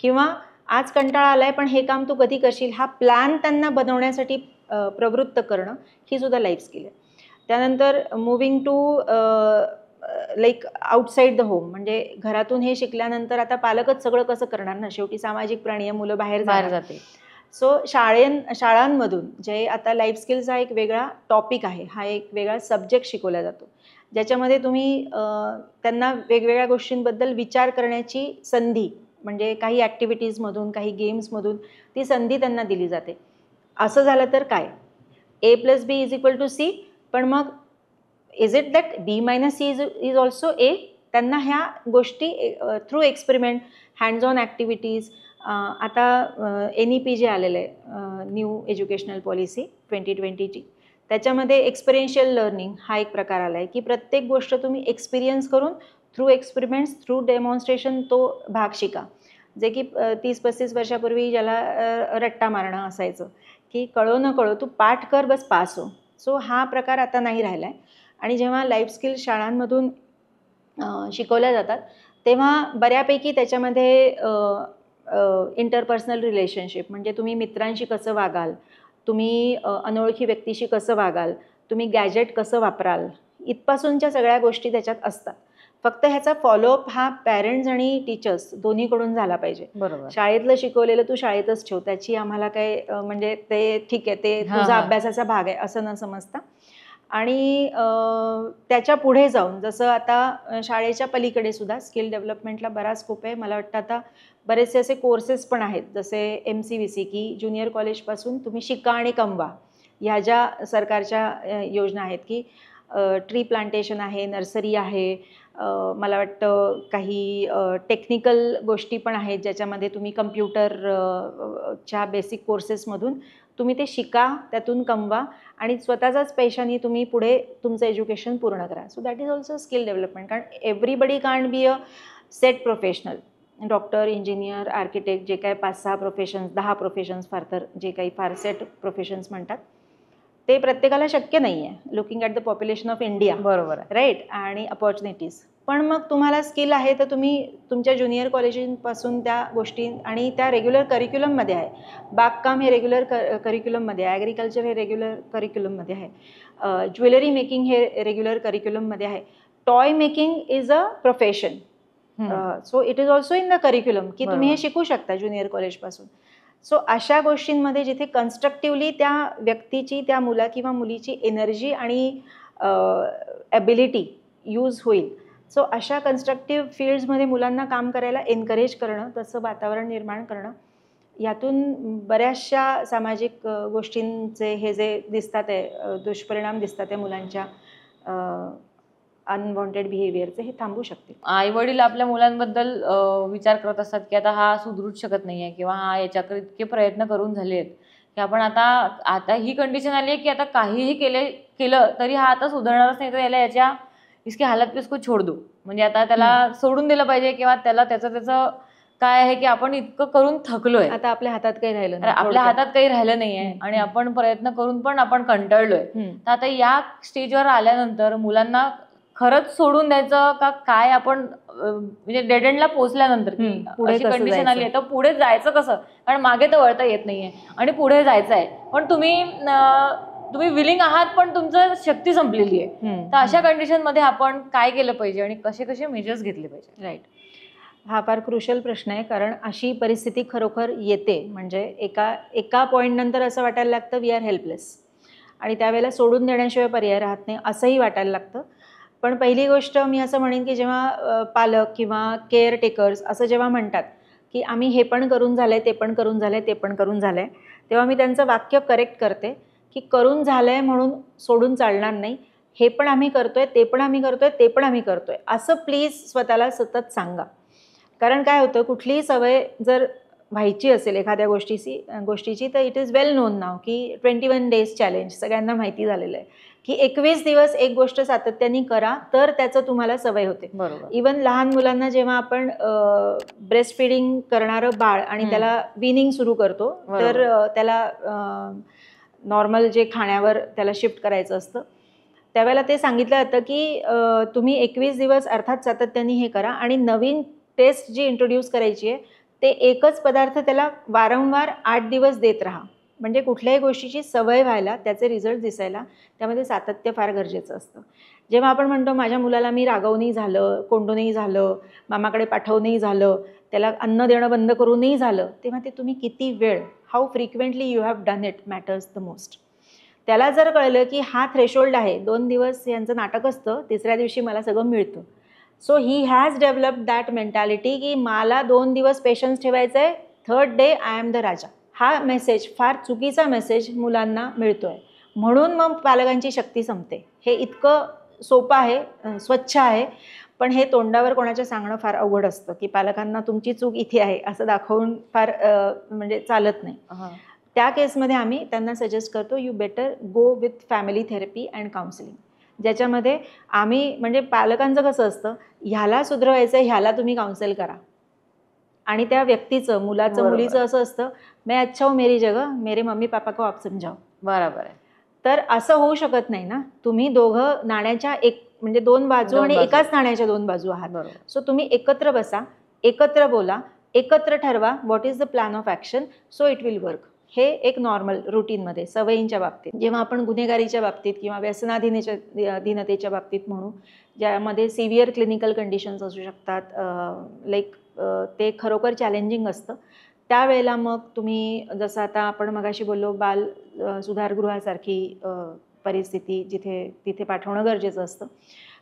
किंवा आज कंटाळा आलाय पण हे काम तू कधी करशील हा प्लॅन त्यांना बनवण्यासाठी प्रवृत्त करणं, ही सुद्धा लाईफ स्किल आहे. त्यानंतर moving to like outside the home, म्हणजे घरातून हे शिकल्यानंतर आता पालकच सगळं कसं करणार ना, शेवटी सामाजिक प्राणी आहे, मुलं बाहेर जाते. सो शाळांमधून जे आता लाईफ स्किल्स हा एक वेगळा टॉपिक आहे, हा एक वेगळा सब्जेक्ट शिकवला जातो, ज्याच्यामध्ये तुम्ही त्यांना वेगवेगळ्या गोष्टींबद्दल विचार करण्याची संधी, म्हणजे काही ॲक्टिव्हिटीजमधून, काही गेम्समधून ती संधी त्यांना दिली जाते. असं झालं तर काय, A+B=C, पण मग is it that B-C is also A? त्यांना ह्या गोष्टी through experiment, hands on activities, आता NEP जे आलेलं आहे, न्यू एज्युकेशनल पॉलिसी 2020ची, त्याच्यामध्ये एक्सपिरियन्शियल लर्निंग हा एक प्रकार आला आहे की प्रत्येक गोष्ट तुम्ही एक्सपिरियन्स करून थ्रू एक्सपेरिमेंट्स, थ्रू डेमॉन्स्ट्रेशन तो भाग शिका. जे की 30-35 वर्षापूर्वी ज्याला रट्टा मारणं असायचं, की कळो न कळो तू पाठ कर, बस पास हो. सो हा प्रकार आता नाही राहिला आहे. आणि जेव्हा लाईफ स्किल शाळांमधून शिकवल्या जातात तेव्हा बऱ्यापैकी त्याच्यामध्ये इंटरपर्सनल रिलेशनशिप, म्हणजे तुम्ही मित्रांशी कसं वागाल, तुम्ही अनोळखी व्यक्तीशी कसं वागाल, तुम्ही गॅजेट कसं वापराल, इथपासूनच्या सगळ्या गोष्टी त्याच्यात असतात. फक्त ह्याचा फॉलोअप हा पॅरेंट्स आणि टीचर्स दोन्हीकडून झाला पाहिजे. बरोबर. शाळेतलं शिकवलेलं तू शाळेतच ठेव, त्याची आम्हाला काय म्हणजे ते ठीक आहे, ते तुझा अभ्यासाचा भाग आहे असं न समजता. आणि त्याच्या पुढे जाऊन जसं आता शाळेच्या पलीकडे सुद्धा स्किल डेव्हलपमेंटला बराच स्कोप आहे. मला वाटतं आता बरेचसे असे कोर्सेस पण आहेत, जसे MCVC की ज्युनियर कॉलेजपासून तुम्ही शिका आणि कमवा, ह्या ज्या सरकारच्या योजना आहेत की ट्री प्लांटेशन आहे, नर्सरी आहे, मला वाटतं काही टेक्निकल गोष्टी पण आहेत ज्याच्यामध्ये तुम्ही कम्प्युटरच्या बेसिक कोर्सेसमधून तुम्ही ते शिका, त्यातून कमवा आणि स्वतःचाच पैशाने तुम्ही पुढे तुमचं एज्युकेशन पूर्ण करा. So that is also skill development. कारण everybody can't be a set professional. Doctor, engineer, architect, जे काही 5-6 प्रोफेशन्स, 10 प्रोफेशन्स फार तर जे काही फार सेट प्रोफेशन्स म्हणतात, ते प्रत्येकाला शक्य नाही आहे, looking at the population of India. बरोबर, राईट, आणि अपॉर्च्युनिटीज. पण मग तुम्हाला स्किल आहे तर तुम्ही तुमच्या ज्युनियर कॉलेजपासून त्या गोष्टी, आणि त्या रेग्युलर करिक्युलममध्ये आहे. बागकाम हे रेग्युलर करिक्युलममध्ये आहे, ॲग्रिकल्चर हे रेग्युलर करिक्युलममध्ये आहे, ज्वेलरी मेकिंग हे रेग्युलर करिक्युलममध्ये आहे, toy making is a profession. So it is also in the curriculum की तुम्ही हे शिकू शकता ज्युनियर कॉलेजपासून. सो अशा गोष्टींमध्ये जिथे कन्स्ट्रक्टिव्हली त्या व्यक्तीची, त्या मुला किंवा मुलीची एनर्जी आणि ॲबिलिटी यूज होईल, सो अशा कन्स्ट्रक्टिव्ह फील्ड्समध्ये मुलांना काम करायला एनकरेज करणं, तसं वातावरण निर्माण करणं, यातून बऱ्याचशा सामाजिक गोष्टींचे हे जे दिसतात आहे दुष्परिणाम दिसतात आहे मुलांच्या अनवॉन्टेड बिहेवियरचे हे थांबू शकतील. आई वडील आपल्या मुलांबद्दल विचार करत असतात की आता हा सुधरूच शकत नाहीये किंवा हा याच्याकडे इतके प्रयत्न करून झाले आहेत की आपण आता ही कंडिशन आली आहे की आता काहीही केलं तरी हा आता सुधारणारच नाही, तर याला इसकी हालत पे इसको छोड दो, म्हणजे आता त्याला सोडून दिलं पाहिजे किंवा त्याला त्याचं काय आहे की आपण इतकं करून थकलोय, आता आपल्या हातात काही राहिलं नाही, आपल्या हातात काही राहिलं नाहीये आणि आपण प्रयत्न करून पण आपण कंटाळलोय. तर आता या स्टेजवर आल्यानंतर मुलांना खरंच सोडून द्यायचं का काय, आपण म्हणजे डेड एंडला पोहोचल्यानंतर पुढे अशी कंडिशन आली आहे तर पुढे जायचं कसं, कारण मागे तर वळता येत नाहीये आणि पुढे जायचं आहे पण तुम्ही विलिंग आहात पण तुमचं शक्ती संपलेली आहे. तर अशा कंडिशन मध्ये आपण काय केलं पाहिजे आणि कसे कसे मेजर्स घेतले पाहिजे? राईट, हा फार क्रुशल प्रश्न आहे, कारण अशी परिस्थिती खरोखर येते. म्हणजे एका पॉईंट नंतर असं वाटायला लागतं वी आर हेल्पलेस, आणि त्यावेळेला सोडून देण्याशिवाय पर्याय राहत नाही असंही वाटायला लागतं. पण पहिली गोष्ट मी असं म्हणेन की जेव्हा पालक किंवा केअर टेकर्स असं जेव्हा म्हणतात की आम्ही हे पण करून झालं आहे, ते पण करून झालं आहे, ते पण करून झालं आहे, तेव्हा मी त्यांचं वाक्य करेक्ट करते की करून झालं आहे म्हणून सोडून चालणार नाही, हे पण आम्ही करतोय, ते पण आम्ही करतोय, ते पण आम्ही करतोय, असं प्लीज स्वतःला सतत सांगा. कारण काय होतं, कुठलीही सवय जर व्हायची असेल एखाद्या गोष्टीची तर इट इज वेल नोन नाव की 21 डेज चॅलेंज सगळ्यांना माहिती झालेलं आहे की 21 दिवस एक गोष्ट सातत्याने करा तर त्याचं तुम्हाला सवय होते. बरोबर. इवन लहान मुलांना जेव्हा आपण ब्रेस्ट फिडिंग करणारं बाळ आणि त्याला विनिंग सुरू करतो तर त्याला नॉर्मल जे खाण्यावर त्याला शिफ्ट करायचं असतं त्यावेळेला ते सांगितलं जातं की तुम्ही 21 दिवस अर्थात सातत्याने हे करा आणि नवीन टेस्ट जी इंट्रोड्यूस करायची आहे ते एकच पदार्थ त्याला वारंवार 8 दिवस देत राहा. म्हणजे कुठल्याही गोष्टीची सवय व्हायला, त्याचे रिझल्ट दिसायला त्यामध्ये सातत्य फार गरजेचं असतं. जेव्हा आपण म्हणतो माझ्या मुलाला मी रागवूनही झालं, कोंडूनही झालं, मामाकडे पाठवूनही झालं, त्याला अन्न देणं बंद करूनही झालं, तेव्हा ते तुम्ही किती वेळ, how frequently you have done it matters the most. त्याला जर कळलं की हा थ्रेशोल्ड आहे, 2 दिवस यांचं नाटक असतं, तिसऱ्या दिवशी मला सगळं मिळतं, so he has developed that mentality की मला 2 दिवस पेशन्स ठेवायचं आहे, 3rd day I am the raja. हा मेसेज, फार चुकीचा मेसेज मुलांना मिळतो आहे, म्हणून मग पालकांची शक्ती संपते. हे इतकं सोपं आहे, स्वच्छ आहे, पण हे तोंडावर कोणाच्या सांगणं फार अवघड असतं की पालकांना तुमची चूक इथे आहे असं दाखवून फार म्हणजे चालत नाही. त्या केसमध्ये आम्ही त्यांना सजेस्ट करतो you better go with family therapy and counselling, ज्याच्यामध्ये आम्ही म्हणजे पालकांचं कसं असतं, ह्याला सुधरवायचं आहे, ह्याला तुम्ही काउन्सिल करा, आणि त्या व्यक्तीचं, मुलाचं मुलीचं असं असतं मैं अच्छा हूँ मेरी जगह, मेरे मम्मी पापा को आप समजाओ. बरोबर आहे. तर असं होऊ शकत नाही ना, तुम्ही दोघं नाण्याच्या म्हणजे 2 बाजू आणि एकाच नाण्याच्या 2 बाजू आहात. सो तुम्ही एकत्र बसा, एकत्र बोला, एकत्र ठरवा what is the plan of action, so it will work. हे एक नॉर्मल रुटीनमध्ये सवयींच्या बाबतीत. जेव्हा आपण गुन्हेगारीच्या बाबतीत किंवा व्यसनाधीनतेच्या बाबतीत म्हणू, ज्यामध्ये सिव्हिअर क्लिनिकल कंडिशन्स असू शकतात, लाईक ते खरोखर चॅलेंजिंग असतं, त्यावेळेला मग तुम्ही जसं आता आपण मगाशी बोललो बाल सुधारगृहासारखी परिस्थिती तिथे पाठवणं गरजेचं असतं,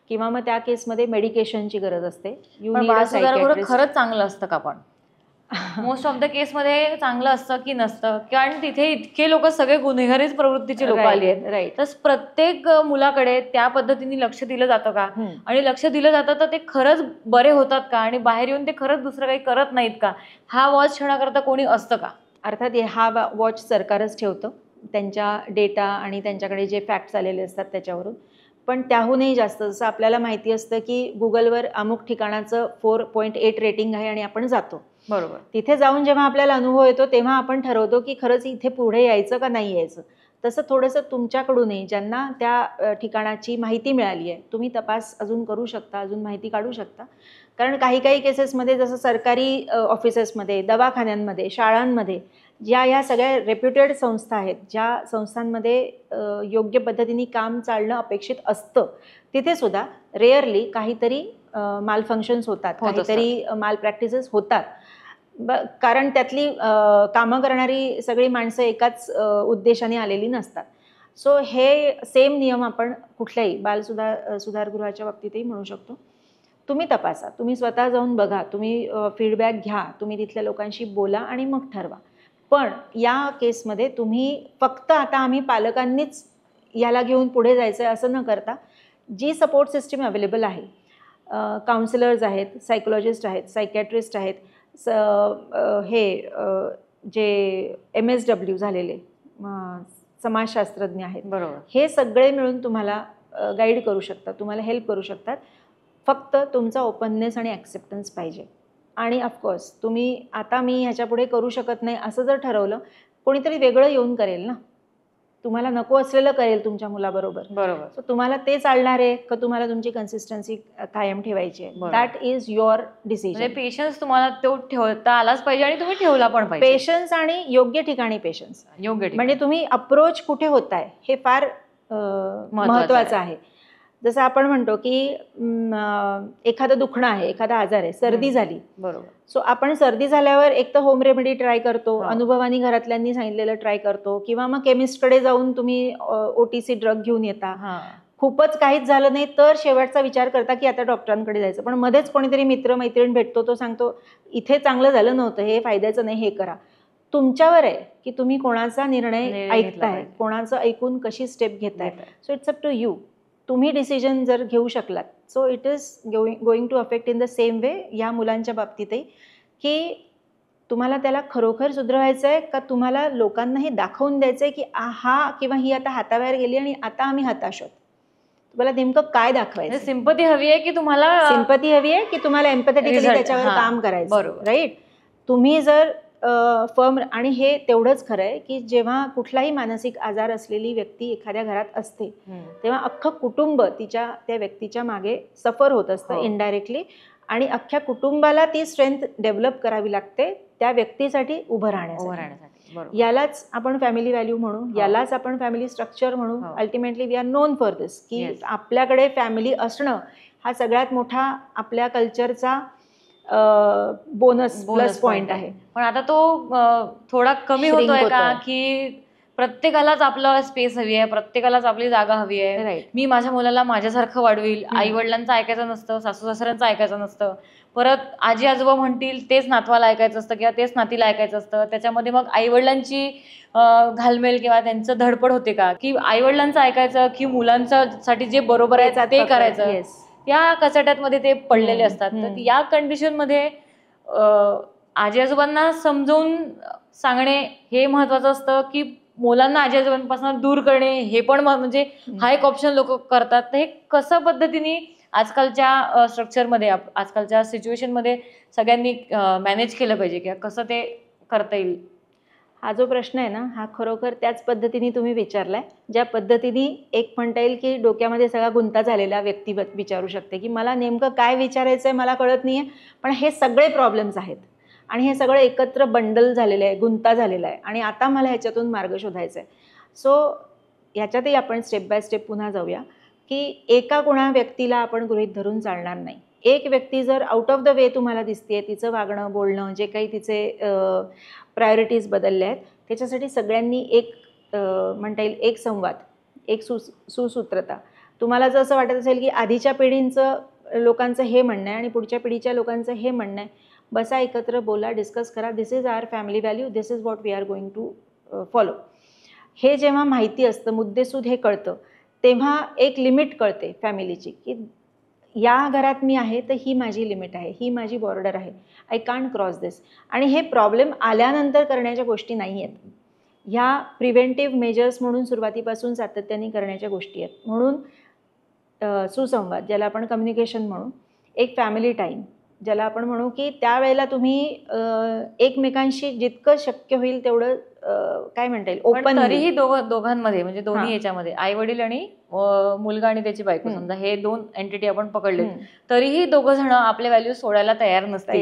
किंवा मग त्या केसमध्ये मेडिकेशनची गरज असते. बाल सुधारगृह खरंच चांगलं असतं का? पण मोस्ट ऑफ द केसमध्ये चांगलं असतं की नसतं, कारण तिथे इतके लोक सगळे गुन्हेगारीच प्रवृत्तीचे लोक आले आहेत. राईट. तर प्रत्येक मुलाकडे त्या पद्धतीने लक्ष दिलं जातं का? आणि लक्ष दिलं जातं तर ते खरंच बरे होतात का? आणि बाहेर येऊन ते खरंच दुसरं काही करत नाहीत का? हा वॉच ठेवण्याकरता कोणी असतं का? अर्थात हा वॉच सरकारच ठेवतं त्यांच्या डेटा आणि त्यांच्याकडे जे फॅक्ट्स आलेले असतात त्याच्यावरून. पण त्याहूनही जास्त, जसं आपल्याला माहिती असतं की गुगलवर अमुक ठिकाणाचं 4.8 रेटिंग आहे आणि आपण जातो. बरोबर. तिथे जाऊन जेव्हा आपल्याला अनुभव येतो तेव्हा आपण ठरवतो की खरंच इथे पुढे यायचं का नाही यायचं. तसं थोडंसं तुमच्याकडूनही ज्यांना त्या ठिकाणाची माहिती मिळाली आहे, तुम्ही तपास अजून करू शकता, अजून माहिती काढू शकता. कारण काही केसेसमध्ये जसं सरकारी ऑफिसेसमध्ये, दवाखान्यांमध्ये, शाळांमध्ये या सगळ्या रेप्युटेड संस्था आहेत, ज्या संस्थांमध्ये योग्य पद्धतीने काम चालणं अपेक्षित असतं, तिथे सुद्धा रेअरली काहीतरी मालफंक्शन्स होतात, काहीतरी माल प्रॅक्टिसेस होतात. कारण त्यातली कामं करणारी सगळी माणसं एकाच उद्देशाने आलेली नसतात. सो हे सेम नियम आपण कुठल्याही सुधारगृहाच्या बाबतीतही म्हणू शकतो. तुम्ही तपासा, तुम्ही स्वतः जाऊन बघा, तुम्ही फीडबॅक घ्या, तुम्ही तिथल्या लोकांशी बोला आणि मग ठरवा. पण या केसमध्ये तुम्ही फक्त आता आम्ही पालकांनीच याला घेऊन पुढे जायचं आहे असं न करता, जी सपोर्ट सिस्टीम अवेलेबल आहे, काउन्सिलर्स आहेत, सायकोलॉजिस्ट आहेत, सायकॅट्रिस्ट आहेत, जे MSW झालेले समाजशास्त्रज्ञ आहेत, बरोबर, हे सगळे मिळून तुम्हाला गाईड करू शकतात, तुम्हाला हेल्प करू शकतात. फक्त तुमचा ओपननेस आणि ॲक्सेप्टन्स पाहिजे. आणि ऑफकोर्स तुम्ही आता मी ह्याच्यापुढे करू शकत नाही असं जर ठरवलं, कोणीतरी वेगळं येऊन करेल ना, तुम्हाला नको असलेलं करेल तुमच्या मुलाबरोबर. बरोबर. सो तुम्हाला ते चालणार आहे का तुम्हाला तुमची कन्सिस्टन्सी कायम ठेवायची आहे? बरोबर. दॅट इज युअर म्हणजे डिसिजन. पेशन्स तुम्हाला तो ठेवता आलाच पाहिजे आणि तुम्ही ठेवला पण पाहिजे. पेशन्स आणि योग्य ठिकाणी पेशन्स. योग्य ठिकाणी. म्हणजे तुम्ही अप्रोच कुठे होताय हे फार महत्वाचं आहे. जसं आपण म्हणतो की एखादं दुखणं आहे, एखादा आजार आहे, सर्दी झाली, बरोबर, सो आपण सर्दी झाल्यावर एक तर होम रेमेडी ट्राय करतो, अनुभवानी घरातल्यांनी सांगितलेलं ट्राय करतो, किंवा मग केमिस्टकडे जाऊन तुम्ही OTC ड्रग घेऊन येता. खूपच काहीच झालं नाही तर शेवटचा विचार करता की आता डॉक्टरांकडे जायचं. पण मध्येच कोणीतरी मित्र मैत्रीण भेटतो, तो सांगतो इथे चांगलं झालं नव्हतं, हे फायद्याचं नाही, हे करा. तुमच्यावर आहे की तुम्ही कोणाचा निर्णय ऐकताय, कोणाचं ऐकून कशी स्टेप घेताय. So it's up to you. तुम्ही डिसिजन जर घेऊ शकलात, so it is going to affect in the same way या मुलांच्या बाबतीतही, की तुम्हाला त्याला खरोखर सुधरवायचं आहे का तुम्हाला लोकांनाही दाखवून द्यायचं आहे की हा किंवा ही आता हाताबाहेर गेली आणि आता आम्ही हताश आहोत. तुम्हाला नेमकं काय दाखवायचं? सिंपती हवी आहे की तुम्हाला सिंपती हवी आहे की तुम्हाला एम्पॅथेटिकली त्याच्यावर काम करायचं, राईट? तुम्ही जर फर्म, आणि हे तेवढंच खरं आहे की जेव्हा कुठलाही मानसिक आजार असलेली व्यक्ती एखाद्या घरात असते तेव्हा अख्खं कुटुंब त्या व्यक्तीच्या मागे सफर होत असतं इनडायरेक्टली, आणि अख्ख्या कुटुंबाला ती स्ट्रेंथ डेव्हलप करावी लागते त्या व्यक्तीसाठी उभं राहण्यासाठी. यालाच आपण फॅमिली व्हॅल्यू म्हणू, यालाच आपण फॅमिली स्ट्रक्चर म्हणू. Ultimately we are known for this, की आपल्याकडे फॅमिली असणं हा सगळ्यात मोठा आपल्या कल्चरचा बोनस प्लस पॉइंट आहे. पण आता तो थोडा कमी होतोय का, की प्रत्येकालाच आपलं स्पेस हवी आहे, प्रत्येकालाच आपली जागा हवी आहे. मी माझ्या मुलाला माझ्यासारखं वाढवील, आई वडिलांचं ऐकायचं नसतं, सासू सासऱ्यांचं ऐकायचं नसतं, परत आजी आजोबा म्हणतील तेच नातवाला ऐकायचं असतं किंवा तेच नातीला ऐकायचं असतं. त्याच्यामध्ये मग आई वडिलांची घालमेल किंवा त्यांचं धडपड होते का, की आई वडिलांचं ऐकायचं की मुलांसाठी जे बरोबर आहे ते करायचं, या कचाट्यामध्ये ते पडलेले असतात. तर या कंडिशनमध्ये आजी आजोबांना समजावून सांगणे हे महत्वाचं असतं की मुलांना आजी आजोबांपासून दूर करणे हे पण म्हणजे हा एक ऑप्शन लोक करतात. तर हे कसं पद्धतीने आजकालच्या स्ट्रक्चरमध्ये, आजकालच्या सिच्युएशनमध्ये सगळ्यांनी मॅनेज केलं पाहिजे किंवा कसं ते करता येईल? हा जो प्रश्न आहे ना, हा खरोखर त्याच पद्धतीने तुम्ही विचारलाय ज्या पद्धतीने एक म्हणता येईल की डोक्यामध्ये सगळा गुंता झालेला व्यक्ती विचारू शकते की मला नेमकं काय विचारायचं आहे, मला कळत नाही आहे, पण हे सगळे प्रॉब्लेम्स आहेत आणि हे सगळं एकत्र बंडल झालेलं आहे, गुंता झालेला आहे, आणि आता मला ह्याच्यातून मार्ग शोधायचा आहे. सो ह्याच्यातही आपण स्टेप बाय स्टेप पुन्हा जाऊया की एका कोणा व्यक्तीला आपण गृहीत धरून चालणार नाही. एक व्यक्ती जर आउट ऑफ द वे तुम्हाला दिसते, तिचं वागणं बोलणं जे काही तिचे प्रायोरिटीज बदलल्या आहेत, त्याच्यासाठी सगळ्यांनी एक म्हणता येईल एक संवाद, एक सुसूत्रता. तुम्हाला जर असं वाटत असेल की आधीच्या पिढींचं लोकांचं हे म्हणणं आहे आणि पुढच्या पिढीच्या लोकांचं हे म्हणणं आहे, बसा एकत्र, बोला, डिस्कस करा. This is our family value, this is what we are going to follow. हे जेव्हा माहिती असतं, मुद्देसूद हे कळतं, तेव्हा एक लिमिट कळते फॅमिलीची की या घरात मी आहे तर ही माझी लिमिट आहे, ही माझी बॉर्डर आहे, आय कांट क्रॉस दिस. आणि हे प्रॉब्लेम आल्यानंतर करण्याच्या गोष्टी नाही आहेत, ह्या प्रिव्हेंटिव्ह मेजर्स म्हणून सुरुवातीपासून सातत्याने करण्याच्या गोष्टी आहेत. म्हणून सुसंवाद, ज्याला आपण कम्युनिकेशन म्हणू, एक फॅमिली टाईम ज्याला आपण म्हणू की त्यावेळेला तुम्ही एकमेकांशी जितकं शक्य होईल तेवढं काय म्हणता येईल ओपन. तरीही दोघांमध्ये म्हणजे दोन्ही याच्यामध्ये आई वडील आणि मुलगा आणि त्याची बायको, समजा हे दोन एंटिटी आपण पकडले, तरीही दोघं जण आपले व्हॅल्यू सोडायला तयार नसते.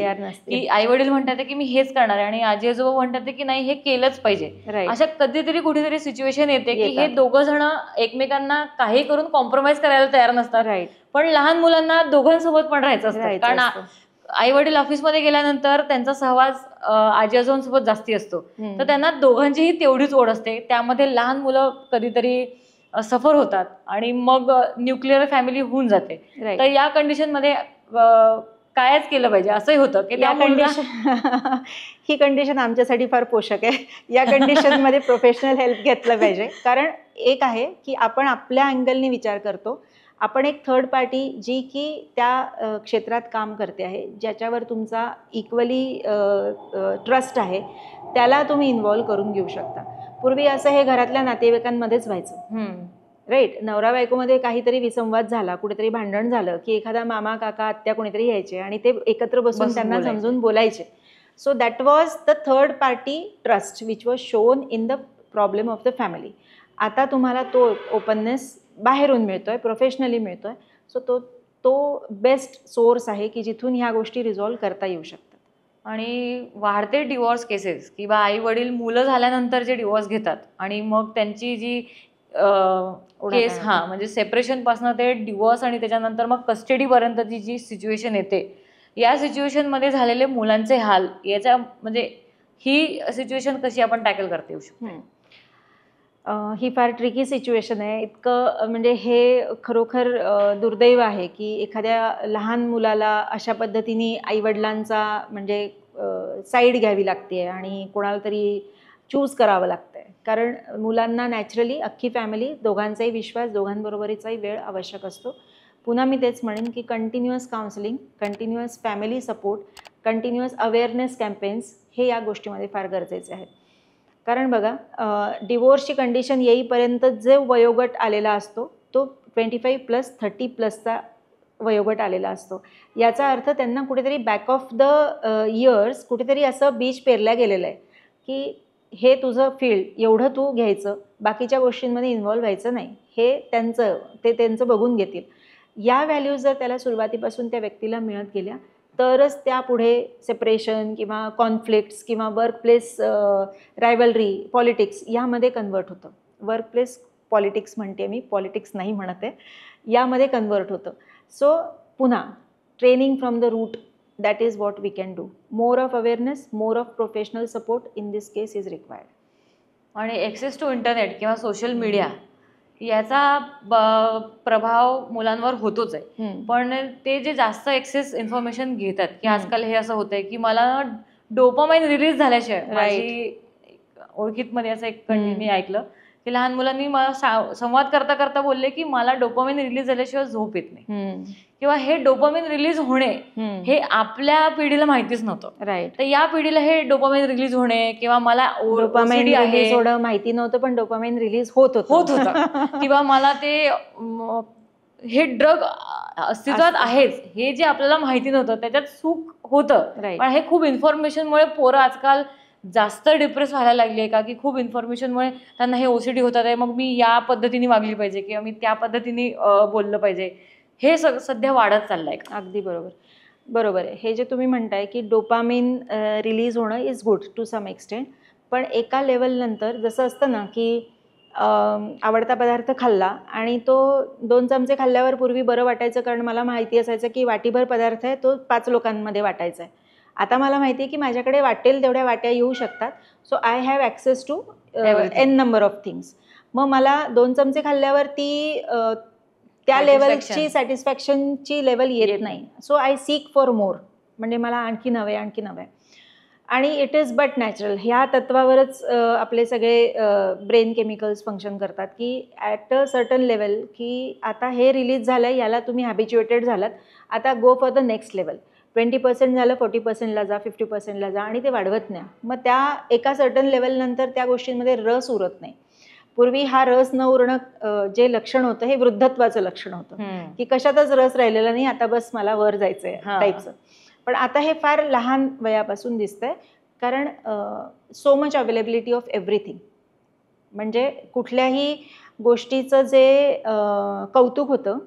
की आई वडील म्हणतात की मी हेच करणार आहे आणि आजी आजोबा म्हणतात की नाही हे केलंच पाहिजे. अशा कधीतरी कुठेतरी सिच्युएशन येते की हे दोघं जण एकमेकांना काही करून कॉम्प्रोमाइज करायला तयार नसतात. पण लहान मुलांना दोघांसोबत पण राहायचं असतं, कारण आई वडील ऑफिसमध्ये गेल्यानंतर त्यांचा सहवास आजी आजोबांसोबत जास्ती असतो, तर त्यांना दोघांचीही तेवढीच ओढ असते. त्यामध्ये लहान मुलं कधीतरी सफर होतात आणि मग न्यूक्लिअर फॅमिली होऊन जाते. तर या कंडिशनमध्ये कायच केलं पाहिजे असंही होतं की त्या ही कंडिशन आमच्यासाठी फार पोषक आहे. या कंडिशनमध्ये प्रोफेशनल हेल्प घेतलं पाहिजे. कारण एक आहे की आपण आपल्या अँगलने विचार करतो आपण एक थर्ड पार्टी जी की त्या क्षेत्रात काम करते आहे, ज्याच्यावर तुमचा इक्वली ट्रस्ट आहे, त्याला तुम्ही इन्व्हॉल्व करून घेऊ शकता. पूर्वी असं हे घरातल्या नातेवाईकांमध्येच व्हायचं, राईट. नवरा बायकोमध्ये काहीतरी विसंवाद झाला, कुठेतरी भांडण झालं की एखादा मामा काका आत्या कोणीतरी यायचे आणि ते एकत्र बसून त्यांना समजून बोलायचे. So that was the third party trust which was shown in the problem of the family. आता तुम्हाला तो ओपननेस बाहेरून मिळतोय, प्रोफेशनली मिळतोय. सो तो बेस्ट सोर्स आहे की जिथून ह्या गोष्टी रिझॉल्व्ह करता येऊ शकतात. आणि वाढते डिवॉर्स केसेस किंवा आई वडील मुलं झाल्यानंतर जे डिवॉर्स घेतात आणि मग त्यांची जी केस म्हणजे सेपरेशन पासून ते डिवॉर्स आणि त्याच्यानंतर मग कस्टडीपर्यंतची जी सिच्युएशन येते, या सिच्युएशनमध्ये झालेले मुलांचे हाल, याच्या म्हणजे ही सिच्युएशन कशी आपण टॅकल करता येऊ शकतो? ही फार ट्रिकी सिच्युएशन आहे. इतकं म्हणजे हे खरोखर दुर्दैव आहे की एखाद्या लहान मुलाला अशा पद्धतीने आईवडिलांचा म्हणजे साईड घ्यावी लागते आणि कोणाला तरी चूज करावं लागतं आहे. कारण मुलांना नॅचरली अख्खी फॅमिली, दोघांचाही विश्वास, दोघांबरोबरीचाही वेळ आवश्यक असतो. पुन्हा मी तेच म्हणेन की continuous counselling, continuous family support, continuous awareness campaigns हे या गोष्टीमध्ये फार गरजेचे आहेत. कारण बघा, डिवोर्सची कंडिशन येईपर्यंत जो वयोगट आलेला असतो तो 25+ 30+चा वयोगट आलेला असतो. याचा अर्थ त्यांना कुठेतरी बॅक ऑफ द इयर्स कुठेतरी असं बीज पेरल्या गेलेलं आहे की हे तुझं फील्ड, एवढं तू घ्यायचं, बाकीच्या गोष्टींमध्ये इन्व्हॉल्व्ह व्हायचं नाही, हे त्यांचं बघून घेतील. या व्हॅल्यूज जर त्याला सुरुवातीपासून त्या व्यक्तीला मिळत गेल्या तरच त्या पुढे सेपरेशन किंवा कॉन्फ्लिक्ट्स किंवा वर्कप्लेस रायव्हलरी, पॉलिटिक्स यामध्ये कन्वर्ट होतं. वर्कप्लेस पॉलिटिक्स म्हणते मी, पॉलिटिक्स नाही म्हणत आहे, यामध्ये कन्वर्ट होतं. सो पुन्हा training from the root, that is what we can do. More of awareness, more of professional support in this case is required. आणि ॲक्सेस टू इंटरनेट किंवा सोशल मीडिया याचा प्रभाव मुलांवर होतोच आहे. पण ते जे जास्त ॲक्सेस इन्फॉर्मेशन घेतात की आजकाल हे असं होतंय की मला डोपामाइन रिलीज झाल्याशिवाय, माझी ओळखीतमध्ये असं एक मी ऐकलं की लहान मुलांनी मला संवाद करता करता बोलले की मला डोपामाइन रिलीज झाल्याशिवाय झोप येत नाही, किंवा हे डोपामाइन रिलीज होणे हे आपल्या पिढीला माहितीच नव्हतं. राईट. तर या पिढीला हे डोपामाइन रिलीज होणे किंवा मला डोपामाइन रिलीज होणं माहिती नव्हतं, पण डोपामाइन रिलीज होत होतं किंवा मला ते हे ड्रग अस्तित्वात आहेच हे जे आपल्याला माहिती नव्हतं, त्याच्यात सुख होतं. पण हे खूप इन्फॉर्मेशनमुळे पोरं आजकाल जास्त डिप्रेस व्हायला लागली आहे का, की खूप इन्फॉर्मेशनमुळे त्यांना हे OCD होतात आहे, मग मी या पद्धतीने वागली पाहिजे किंवा मी त्या पद्धतीने बोललं पाहिजे, हे सध्या वाढत चाललं आहे. अगदी बरोबर आहे. हे जे तुम्ही म्हणताय की डोपामिन रिलीज होणं is good to some extent, पण एका लेवलनंतर जसं असतं ना की आवडता पदार्थ खाल्ला आणि तो 2 चमचे खाल्ल्यावर पूर्वी बरं वाटायचं, कारण मला माहिती असायचं की वाटीभर पदार्थ आहे, तो 5 लोकांमध्ये वाटायचा आहे. आता मला माहिती आहे की माझ्याकडे वाटेल तेवढ्या वाट्या येऊ शकतात. So I have access to n number of things. मग मला 2 चमचे खाल्ल्यावर ती त्या लेवलची सॅटिस्फॅक्शनची लेवल येत नाही. So I sick for more, म्हणजे मला आणखी नवे. आणि इट इज बट नॅचरल. ह्या तत्वावरच आपले सगळे ब्रेन केमिकल्स फंक्शन करतात की ॲट अ सर्टन लेवल की आता हे रिलीज झालं आहे, याला तुम्ही हॅबिच्युएटेड झालात, आता go for the next level. 20% झालं, 40%ला जा, 50%ला जा, आणि ते वाढवत नाही. मग त्या एका सर्टन लेवलनंतर त्या गोष्टींमध्ये रस उरत नाही. पूर्वी हा रस न उरणं जे लक्षण होतं हे वृद्धत्वाचं लक्षण होतं की कशातच रस राहिलेला नाही, आता बस मला वर जायचंय टाईपचं. पण आता हे फार लहान वयापासून दिसतंय, कारण so much availability of everything. म्हणजे कुठल्याही गोष्टीचं जे कौतुक होतं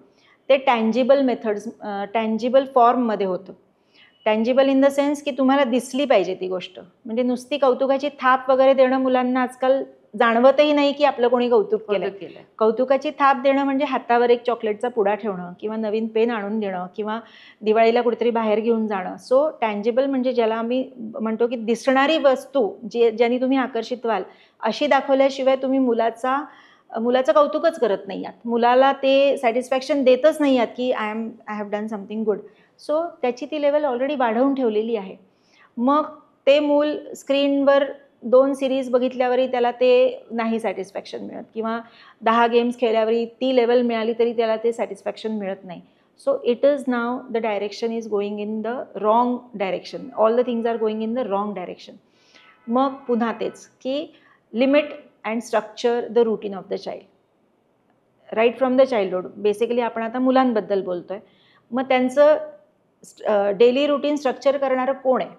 ते टँजिबल मेथड्स, टँजिबल फॉर्ममध्ये होतं. टँजिबल इन द सेन्स की तुम्हाला दिसली पाहिजे ती गोष्ट. म्हणजे नुसती कौतुकाची थाप वगैरे देणं मुलांना आजकाल जाणवतही नाही की आपलं कोणी कौतुक केलं. कौतुकाची थाप देणं म्हणजे हातावर एक चॉकलेटचा पुडा ठेवणं किंवा नवीन पेन आणून देणं किंवा दिवाळीला कुठेतरी बाहेर घेऊन जाणं. सो टँजिबल म्हणजे ज्याला आम्ही म्हणतो की दिसणारी वस्तू ज्याने तुम्ही आकर्षित व्हाल अशी दाखवल्याशिवाय तुम्ही मुलाचं कौतुकच करत नाही आहात, मुलाला ते सॅटिस्फॅक्शन देतच नाही आहात की I have done something good. So त्याची ती लेवल ऑलरेडी वाढवून ठेवलेली आहे. मग ते मूल स्क्रीनवर 2 सिरीज बघितल्यावरही त्याला ते नाही सॅटिस्फॅक्शन मिळत, किंवा 10 गेम्स खेळल्यावरही ती लेवल मिळाली तरी त्याला ते सॅटिस्फॅक्शन मिळत नाही. So it is now the direction is going in the wrong direction. All the things are going in the wrong direction. मग पुन्हा तेच की limit and structure the routine of the child right from the childhood. Basically आपण आता मुलांबद्दल बोलतोय. मग त्यांचं डेली रुटीन स्ट्रक्चर करणारं कोण आहे?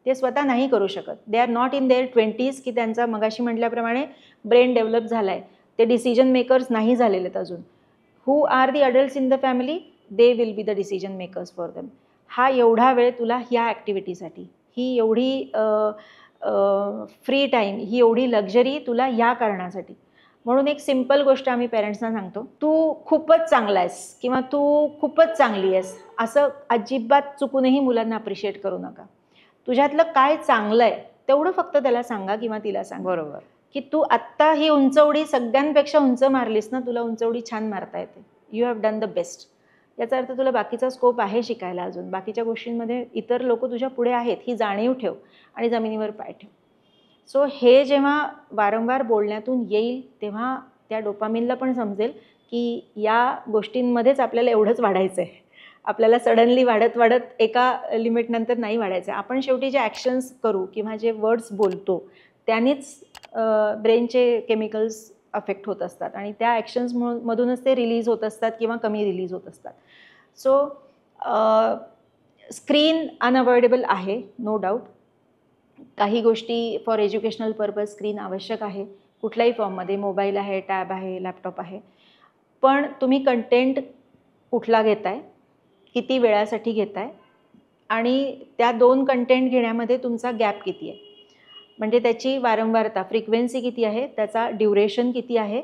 ते स्वतः नाही करू शकत. They are not in their 20s की त्यांचा मगाशी म्हटल्याप्रमाणे ब्रेन डेव्हलप झाला आहे. ते डिसिजन मेकर्स नाही झालेले आहेत अजून. Who are the adults in the family? They will be the decision makers for them. हा एवढा वेळ तुला ह्या ॲक्टिव्हिटीसाठी, ही एवढी फ्री टाईम, ही एवढी लक्झरी तुला या कारणासाठी. म्हणून एक सिम्पल गोष्ट आम्ही पेरेंट्सना सांगतो, तू खूपच चांगला आहेस किंवा तू खूपच चांगली आहेस असं अजिबात चुकूनही मुलांना अप्रिशिएट करू नका. तुझ्यातलं काय चांगलं आहे तेवढं फक्त त्याला सांगा किंवा तिला सांगा. बरोबर. की तू आत्ता ही उंचवडी सगळ्यांपेक्षा उंच मारलीस ना, तुला उंचवडी छान मारता येते. You have done the best. याचा अर्थ तुला बाकीचा स्कोप आहे शिकायला अजून. बाकीच्या गोष्टींमध्ये इतर लोक तुझ्या पुढे आहेत ही जाणीव ठेव आणि जमिनीवर पाय ठेव. सो हे जेव्हा वारंवार बोलण्यातून येईल तेव्हा त्या डोपामिनला पण समजेल की या गोष्टींमध्येच आपल्याला एवढंच वाढायचं आहे. आपल्याला सडनली वाढत वाढत एका लिमिटनंतर नाही वाढायचं आहे. आपण शेवटी जे ॲक्शन्स करू किंवा जे वर्ड्स बोलतो त्यानेच ब्रेनचे केमिकल्स अफेक्ट होत असतात आणि त्या ॲक्शन्समधूनच ते रिलीज होत असतात किंवा कमी रिलीज होत असतात. सो स्क्रीन अनअवॉइडेबल आहे, नो डाऊट. काही गोष्टी फॉर एज्युकेशनल पर्पज स्क्रीन आवश्यक आहे कुठल्याही फॉर्ममध्ये. मोबाईल आहे, टॅब आहे, लॅपटॉप आहे. पण तुम्ही कंटेंट कुठला घेताय, किती वेळासाठी घेताय आणि त्या 2 कंटेंट घेण्यामध्ये तुमचा गॅप किती आहे, म्हणजे त्याची वारंवारता, फ्रिक्वेन्सी किती आहे, त्याचा ड्युरेशन किती आहे,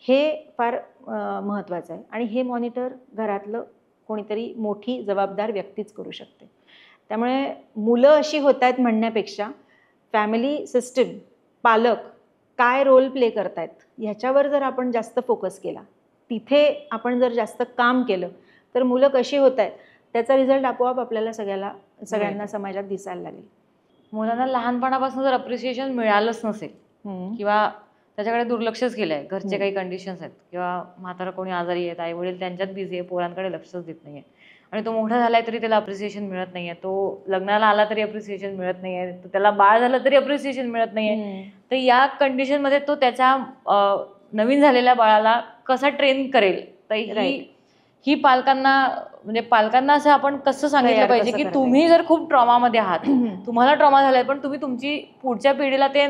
हे फार महत्त्वाचं आहे. आणि हे मॉनिटर घरातलं कोणीतरी मोठी जबाबदार व्यक्तीच करू शकते. त्यामुळे मुलं अशी होत आहेत म्हणण्यापेक्षा फॅमिली सिस्टीम, पालक काय रोल प्ले करत आहेत ह्याच्यावर जर आपण जास्त फोकस केला, तिथे आपण जर जास्त काम केलं तर मुलं कशी होत आहेत त्याचा रिझल्ट आपोआप आपल्याला सगळ्यांना समाजात दिसायला लागेल. मुलांना लहानपणापासून जर अप्रिसिएशन मिळालंच नसेल किंवा त्याच्याकडे दुर्लक्षच केलं आहे, घरचे काही कंडिशन्स आहेत किंवा म्हातारा कोणी आजारी आहेत, आई वडील त्यांच्यात बिझी आहे, पोरांकडे लक्षच देत नाही आहे आणि तो मोठा झालाय तरी त्याला अप्रिसिएशन मिळत नाही आहे, तो लग्नाला आला तरी अप्रिसिएशन मिळत नाही आहे, त्याला बाळ झालं तरी अप्रिसिएशन मिळत नाही आहे. तर या कंडिशनमध्ये तो त्याच्या नवीन झालेल्या बाळाला कसा ट्रेन करेल? तर ही पालकांना, म्हणजे पालकांना असं आपण कसं सांगितलं पाहिजे की तुम्ही जर खूप ट्रॉमामध्ये आहात, तुम्हाला ट्रॉमा झालाय, पण तुम्ही तुमची पुढच्या पिढीला ते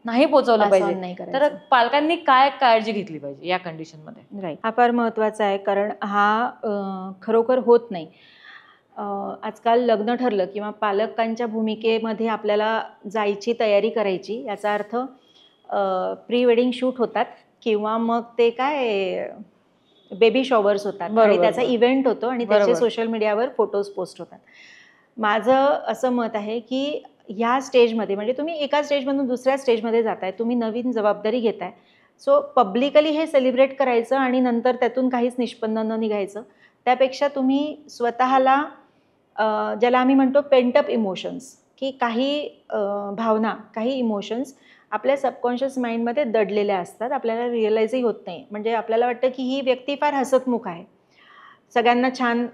नाही पोहोचवलं पाहिजे, तर पालकांनी काय काळजी घेतली पाहिजे या कंडिशनमध्ये? राईट, हा फार महत्त्वाचा आहे. कारण हा खरोखर होत नाही. आजकाल लग्न ठरलं किंवा पालकांच्या भूमिकेमध्ये आपल्याला जायची तयारी करायची, याचा अर्थ प्री वेडिंग शूट होतात किंवा मग ते काय बेबी शॉवर्स होतात आणि त्याचा इव्हेंट होतो आणि त्याचे सोशल मीडियावर फोटोज पोस्ट होतात. माझं असं मत आहे की ह्या स्टेजमध्ये, म्हणजे तुम्ही एका स्टेजमधून दुसऱ्या स्टेजमध्ये जाताय, तुम्ही नवीन जबाबदारी घेताय. सो पब्लिकली हे सेलिब्रेट करायचं आणि नंतर त्यातून काहीच निष्पन्न न निघायचं, त्यापेक्षा तुम्ही स्वतःला ज्याला आम्ही म्हणतो पेंटअप इमोशन्स, की काही भावना, काही इमोशन्स आपल्या सबकॉन्शियस माइंडमध्ये दडलेल्या असतात, आपल्याला रिअलाइजही होत नाही. म्हणजे आपल्याला वाटतं की ही व्यक्ती फार हसतमुख आहे, सगळ्यांना छान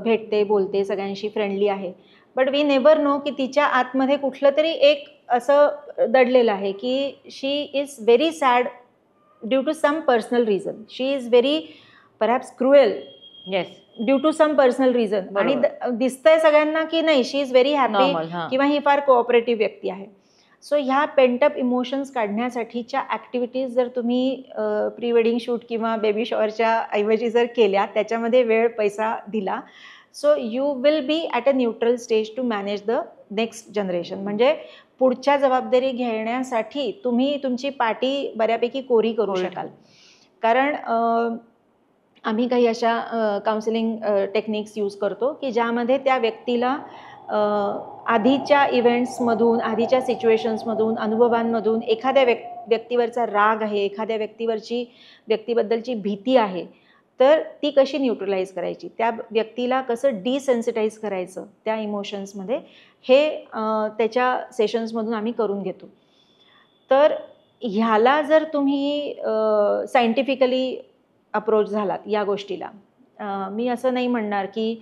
भेटते, बोलते, सगळ्यांशी फ्रेंडली आहे, बट वी नेवर नो की तिच्या आतमध्ये कुठलं तरी एक असं दडलेलं आहे की she is very sad due to some personal reason. She is very perhaps cruel due to some personal reason, आणि दिसतंय सगळ्यांना की नाही शी इज व्हेरी हॅपी किंवा ही फार कोऑपरेटिव्ह व्यक्ती आहे. सो ह्या पेंटअप इमोशन्स काढण्यासाठीच्या ॲक्टिव्हिटीज जर तुम्ही प्री वेडिंग शूट किंवा बेबी शॉवरच्या ऐवजी जर केल्या, त्याच्यामध्ये वेळ पैसा दिला, so you will be at a neutral stage to manage the next generation. म्हणजे पुढच्या जबाबदारी घेण्यासाठी तुम्ही तुमची पाटी बऱ्यापैकी कोरी करू शकाल. कारण आम्ही काही अशा काउन्सिलिंग टेक्निक्स यूज करतो की ज्यामध्ये त्या व्यक्तीला आधीच्या इव्हेंट्समधून, आधीच्या सिच्युएशन्समधून, अनुभवांमधून एखाद्या व्यक्तीवरचा राग आहे, एखाद्या व्यक्तीबद्दलची भीती आहे, तर ती कशी न्यूट्रलाइज करायची, त्या व्यक्तीला कसं डिसेन्सिटाईज करायचं त्या इमोशन्समध्ये, हे त्याच्या सेशन्समधून आम्ही करून घेतो. तर ह्याला जर तुम्ही सायंटिफिकली अप्रोच झालात या गोष्टीला, मी असं नाही म्हणणार की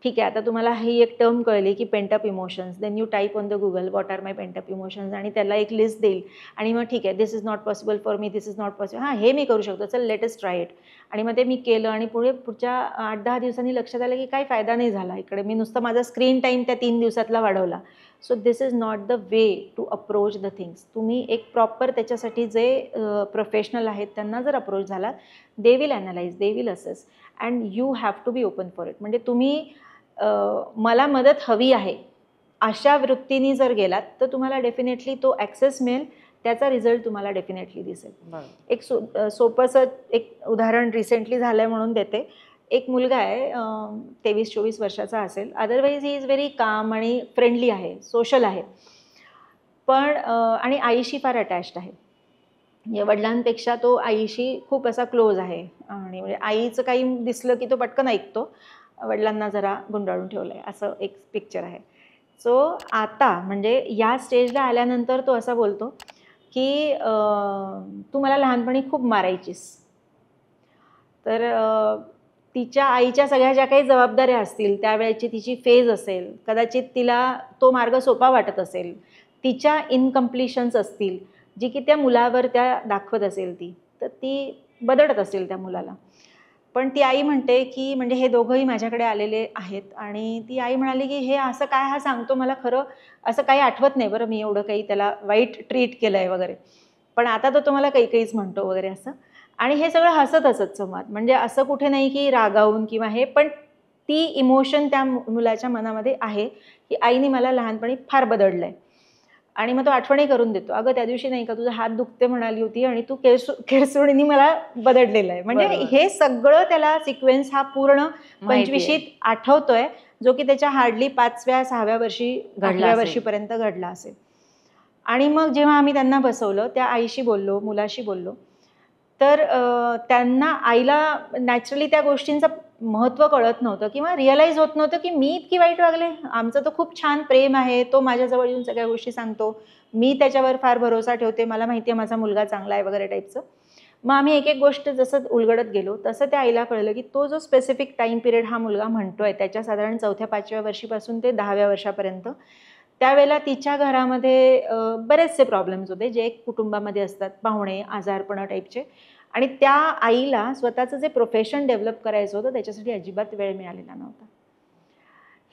ठीक आहे आता तुम्हाला ही एक टर्म कळली की pent up emotions, then you type on the Google what are my pent up emotions आणि त्याला एक लिस्ट देईल आणि मग ठीक आहे this is not possible for me, this is not possible, हां हे मी करू शकतो, चल लेट अस ट्राय इट. आणि मग ते मी केलं आणि पुढच्या 8-10 दिवसांनी लक्षात आलं की काही फायदा नाही झाला. इकडे मी नुसतं माझा स्क्रीन टाईम त्या 3 दिवसातला वाढवला. So this is not the way to approach the things. तुम्ही एक प्रॉपर त्याच्यासाठी जे प्रोफेशनल आहेत त्यांना जर अप्रोच झाला, they will analyse, they will assess and you have to be open for it. म्हणजे तुम्ही मला मदत हवी आहे अशा वृत्तीने जर गेलात तर तुम्हाला डेफिनेटली तो ॲक्सेस मिळेल, त्याचा रिझल्ट तुम्हाला डेफिनेटली दिसेल. एक सोपंसं एक उदाहरण रिसेंटली झालं आहे म्हणून देते. एक मुलगा आहे 23-24 वर्षाचा असेल, अदरवाईज ही इज व्हेरी काम आणि फ्रेंडली आहे, सोशल आहे, पण आणि आईशी फार अटॅच्ड आहे. म्हणजे वडिलांपेक्षा तो आईशी खूप असा क्लोज आहे आणि म्हणजे आईचं काही दिसलं की तो पटकन ऐकतो, वडिलांना जरा गुंडाळून ठेवलं आहे असं एक पिक्चर आहे. सो आता म्हणजे या स्टेजला आल्यानंतर तो असा बोलतो की तू मला लहानपणी खूप मारायचीस. तर तिच्या आईच्या सगळ्या ज्या काही जबाबदाऱ्या असतील, त्यावेळेची तिची फेज असेल, कदाचित तिला तो मार्ग सोपा वाटत असेल, तिच्या इनकम्प्लिशन्स असतील जी की त्या मुलावर त्या दाखवत असेल तर ती बदडत असेल त्या मुलाला. पण ती आई म्हणते की म्हणजे हे दोघंही माझ्याकडे आलेले आहेत आणि ती आई म्हणाली की हे असं काय हा सांगतो, मला खरं असं काही आठवत नाही बरं, मी एवढं काही त्याला वाईट ट्रीट केलं आहे वगैरे, पण आता तो तुम्हाला काहीच म्हणतो वगैरे असं. आणि हे सगळं हसत संवाद, म्हणजे असं कुठे नाही की रागावून किंवा हे, पण ती इमोशन त्या मुलाच्या मनामध्ये आहे की आईने मला लहानपणी फार बदडलं आहे. आणि मग तो आठवणी करून देतो, अगं त्या दिवशी नाही का तुझा हात दुखते म्हणाली होती आणि तू केळसुणीने मला बदडलेलं आहे. म्हणजे हे सगळं त्याला सिक्वेन्स हा पूर्ण 25शीत आठवतोय, जो की त्याच्या हार्डली 5व्या-6व्या वर्षी 8व्या वर्षीपर्यंत घडला असेल. आणि मग जेव्हा आम्ही त्यांना बसवलं, त्या आईशी बोललो, मुलाशी बोललो, तर त्यांना आईला नॅचरली त्या गोष्टींचं महत्त्व कळत नव्हतं किंवा रिअलाईज होत नव्हतं की मी इतकी वाईट वागले. आमचं तर खूप छान प्रेम आहे, तो माझ्याजवळ येऊन सगळ्या गोष्टी सांगतो, मी त्याच्यावर फार भरोसा ठेवते, मला माहिती आहे माझा मुलगा चांगला आहे वगैरे टाईपचं. मग आम्ही एक एक गोष्ट जसं उलगडत गेलो तसं त्या आईला कळलं की तो जो स्पेसिफिक टाईम पिरियड हा मुलगा म्हणतोय, त्याच्या साधारण 4थ्या-5व्या वर्षीपासून ते 10व्या वर्षापर्यंत, त्यावेळेला तिच्या घरामध्ये बरेचसे प्रॉब्लेम्स होते जे एक कुटुंबामध्ये असतात, पाहुणे, आजारपणं टाईपचे. आणि त्या आईला स्वतःचं जे प्रोफेशन डेव्हलप करायचं होतं त्याच्यासाठी अजिबात वेळ मिळालेला नव्हता.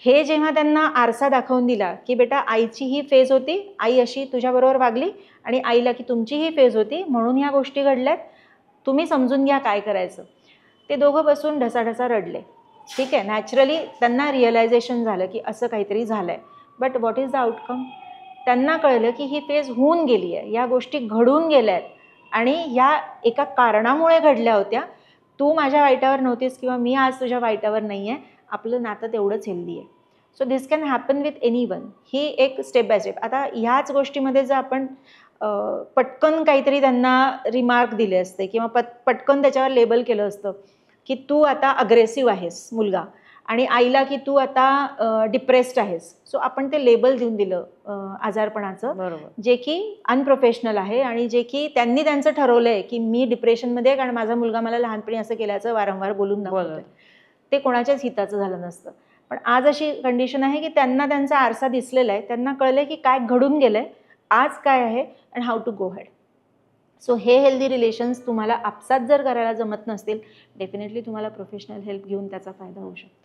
हे जेव्हा त्यांना आरसा दाखवून दिला की बेटा आईची ही फेज होती, आई अशी तुझ्याबरोबर वागली, आणि आईला की तुमची ही फेज होती म्हणून ह्या गोष्टी घडल्यात, तुम्ही समजून घ्या काय करायचं. ते दोघं बसून ढसाढसा रडले. ठीक आहे, नॅचरली त्यांना रिअलायझेशन झालं की असं काहीतरी झालं आहे. But what is the outcome? त्यांना कळलं की ही फेज होऊन गेली आहे, या गोष्टी घडून गेल्या आहेत आणि ह्या एका कारणामुळे घडल्या होत्या. तू माझ्या वाईटावर नव्हतीस किंवा मी आज तुझ्या वाईटावर नाही आहे, आपलं नातं तेवढंच हेल्दी आहे. So this can happen with anyone. ही एक स्टेप बाय स्टेप. आता ह्याच गोष्टीमध्ये जर आपण पटकन काहीतरी त्यांना रिमार्क दिले असते किंवा पटकन त्याच्यावर लेबल केलं असतं की तू आता अग्रेसिव्ह आहेस मुलगा, आणि आईला की तू आता डिप्रेस्ड आहेस, सो आपण ते लेबल देऊन दिलं आजारपणाचं, जे की अनप्रोफेशनल आहे आणि जे की त्यांनी त्यांचं ठरवलं आहे की मी डिप्रेशनमध्ये आहे कारण माझा मुलगा मला लहानपणी असं केल्याचं वारंवार बोलून दाखवतोय. ते कोणाच्याच हिताचं झालं नसतं. पण आज अशी कंडिशन आहे की त्यांना त्यांचा आरसा दिसलेला आहे, त्यांना कळलं की काय घडून गेलं आहे, आज काय आहे and how to go head. So हे हेल्दी रिलेशन्स तुम्हाला आपसात जर करायला जमत नसतील, डेफिनेटली तुम्हाला प्रोफेशनल हेल्प घेऊन त्याचा फायदा होऊ शकतो.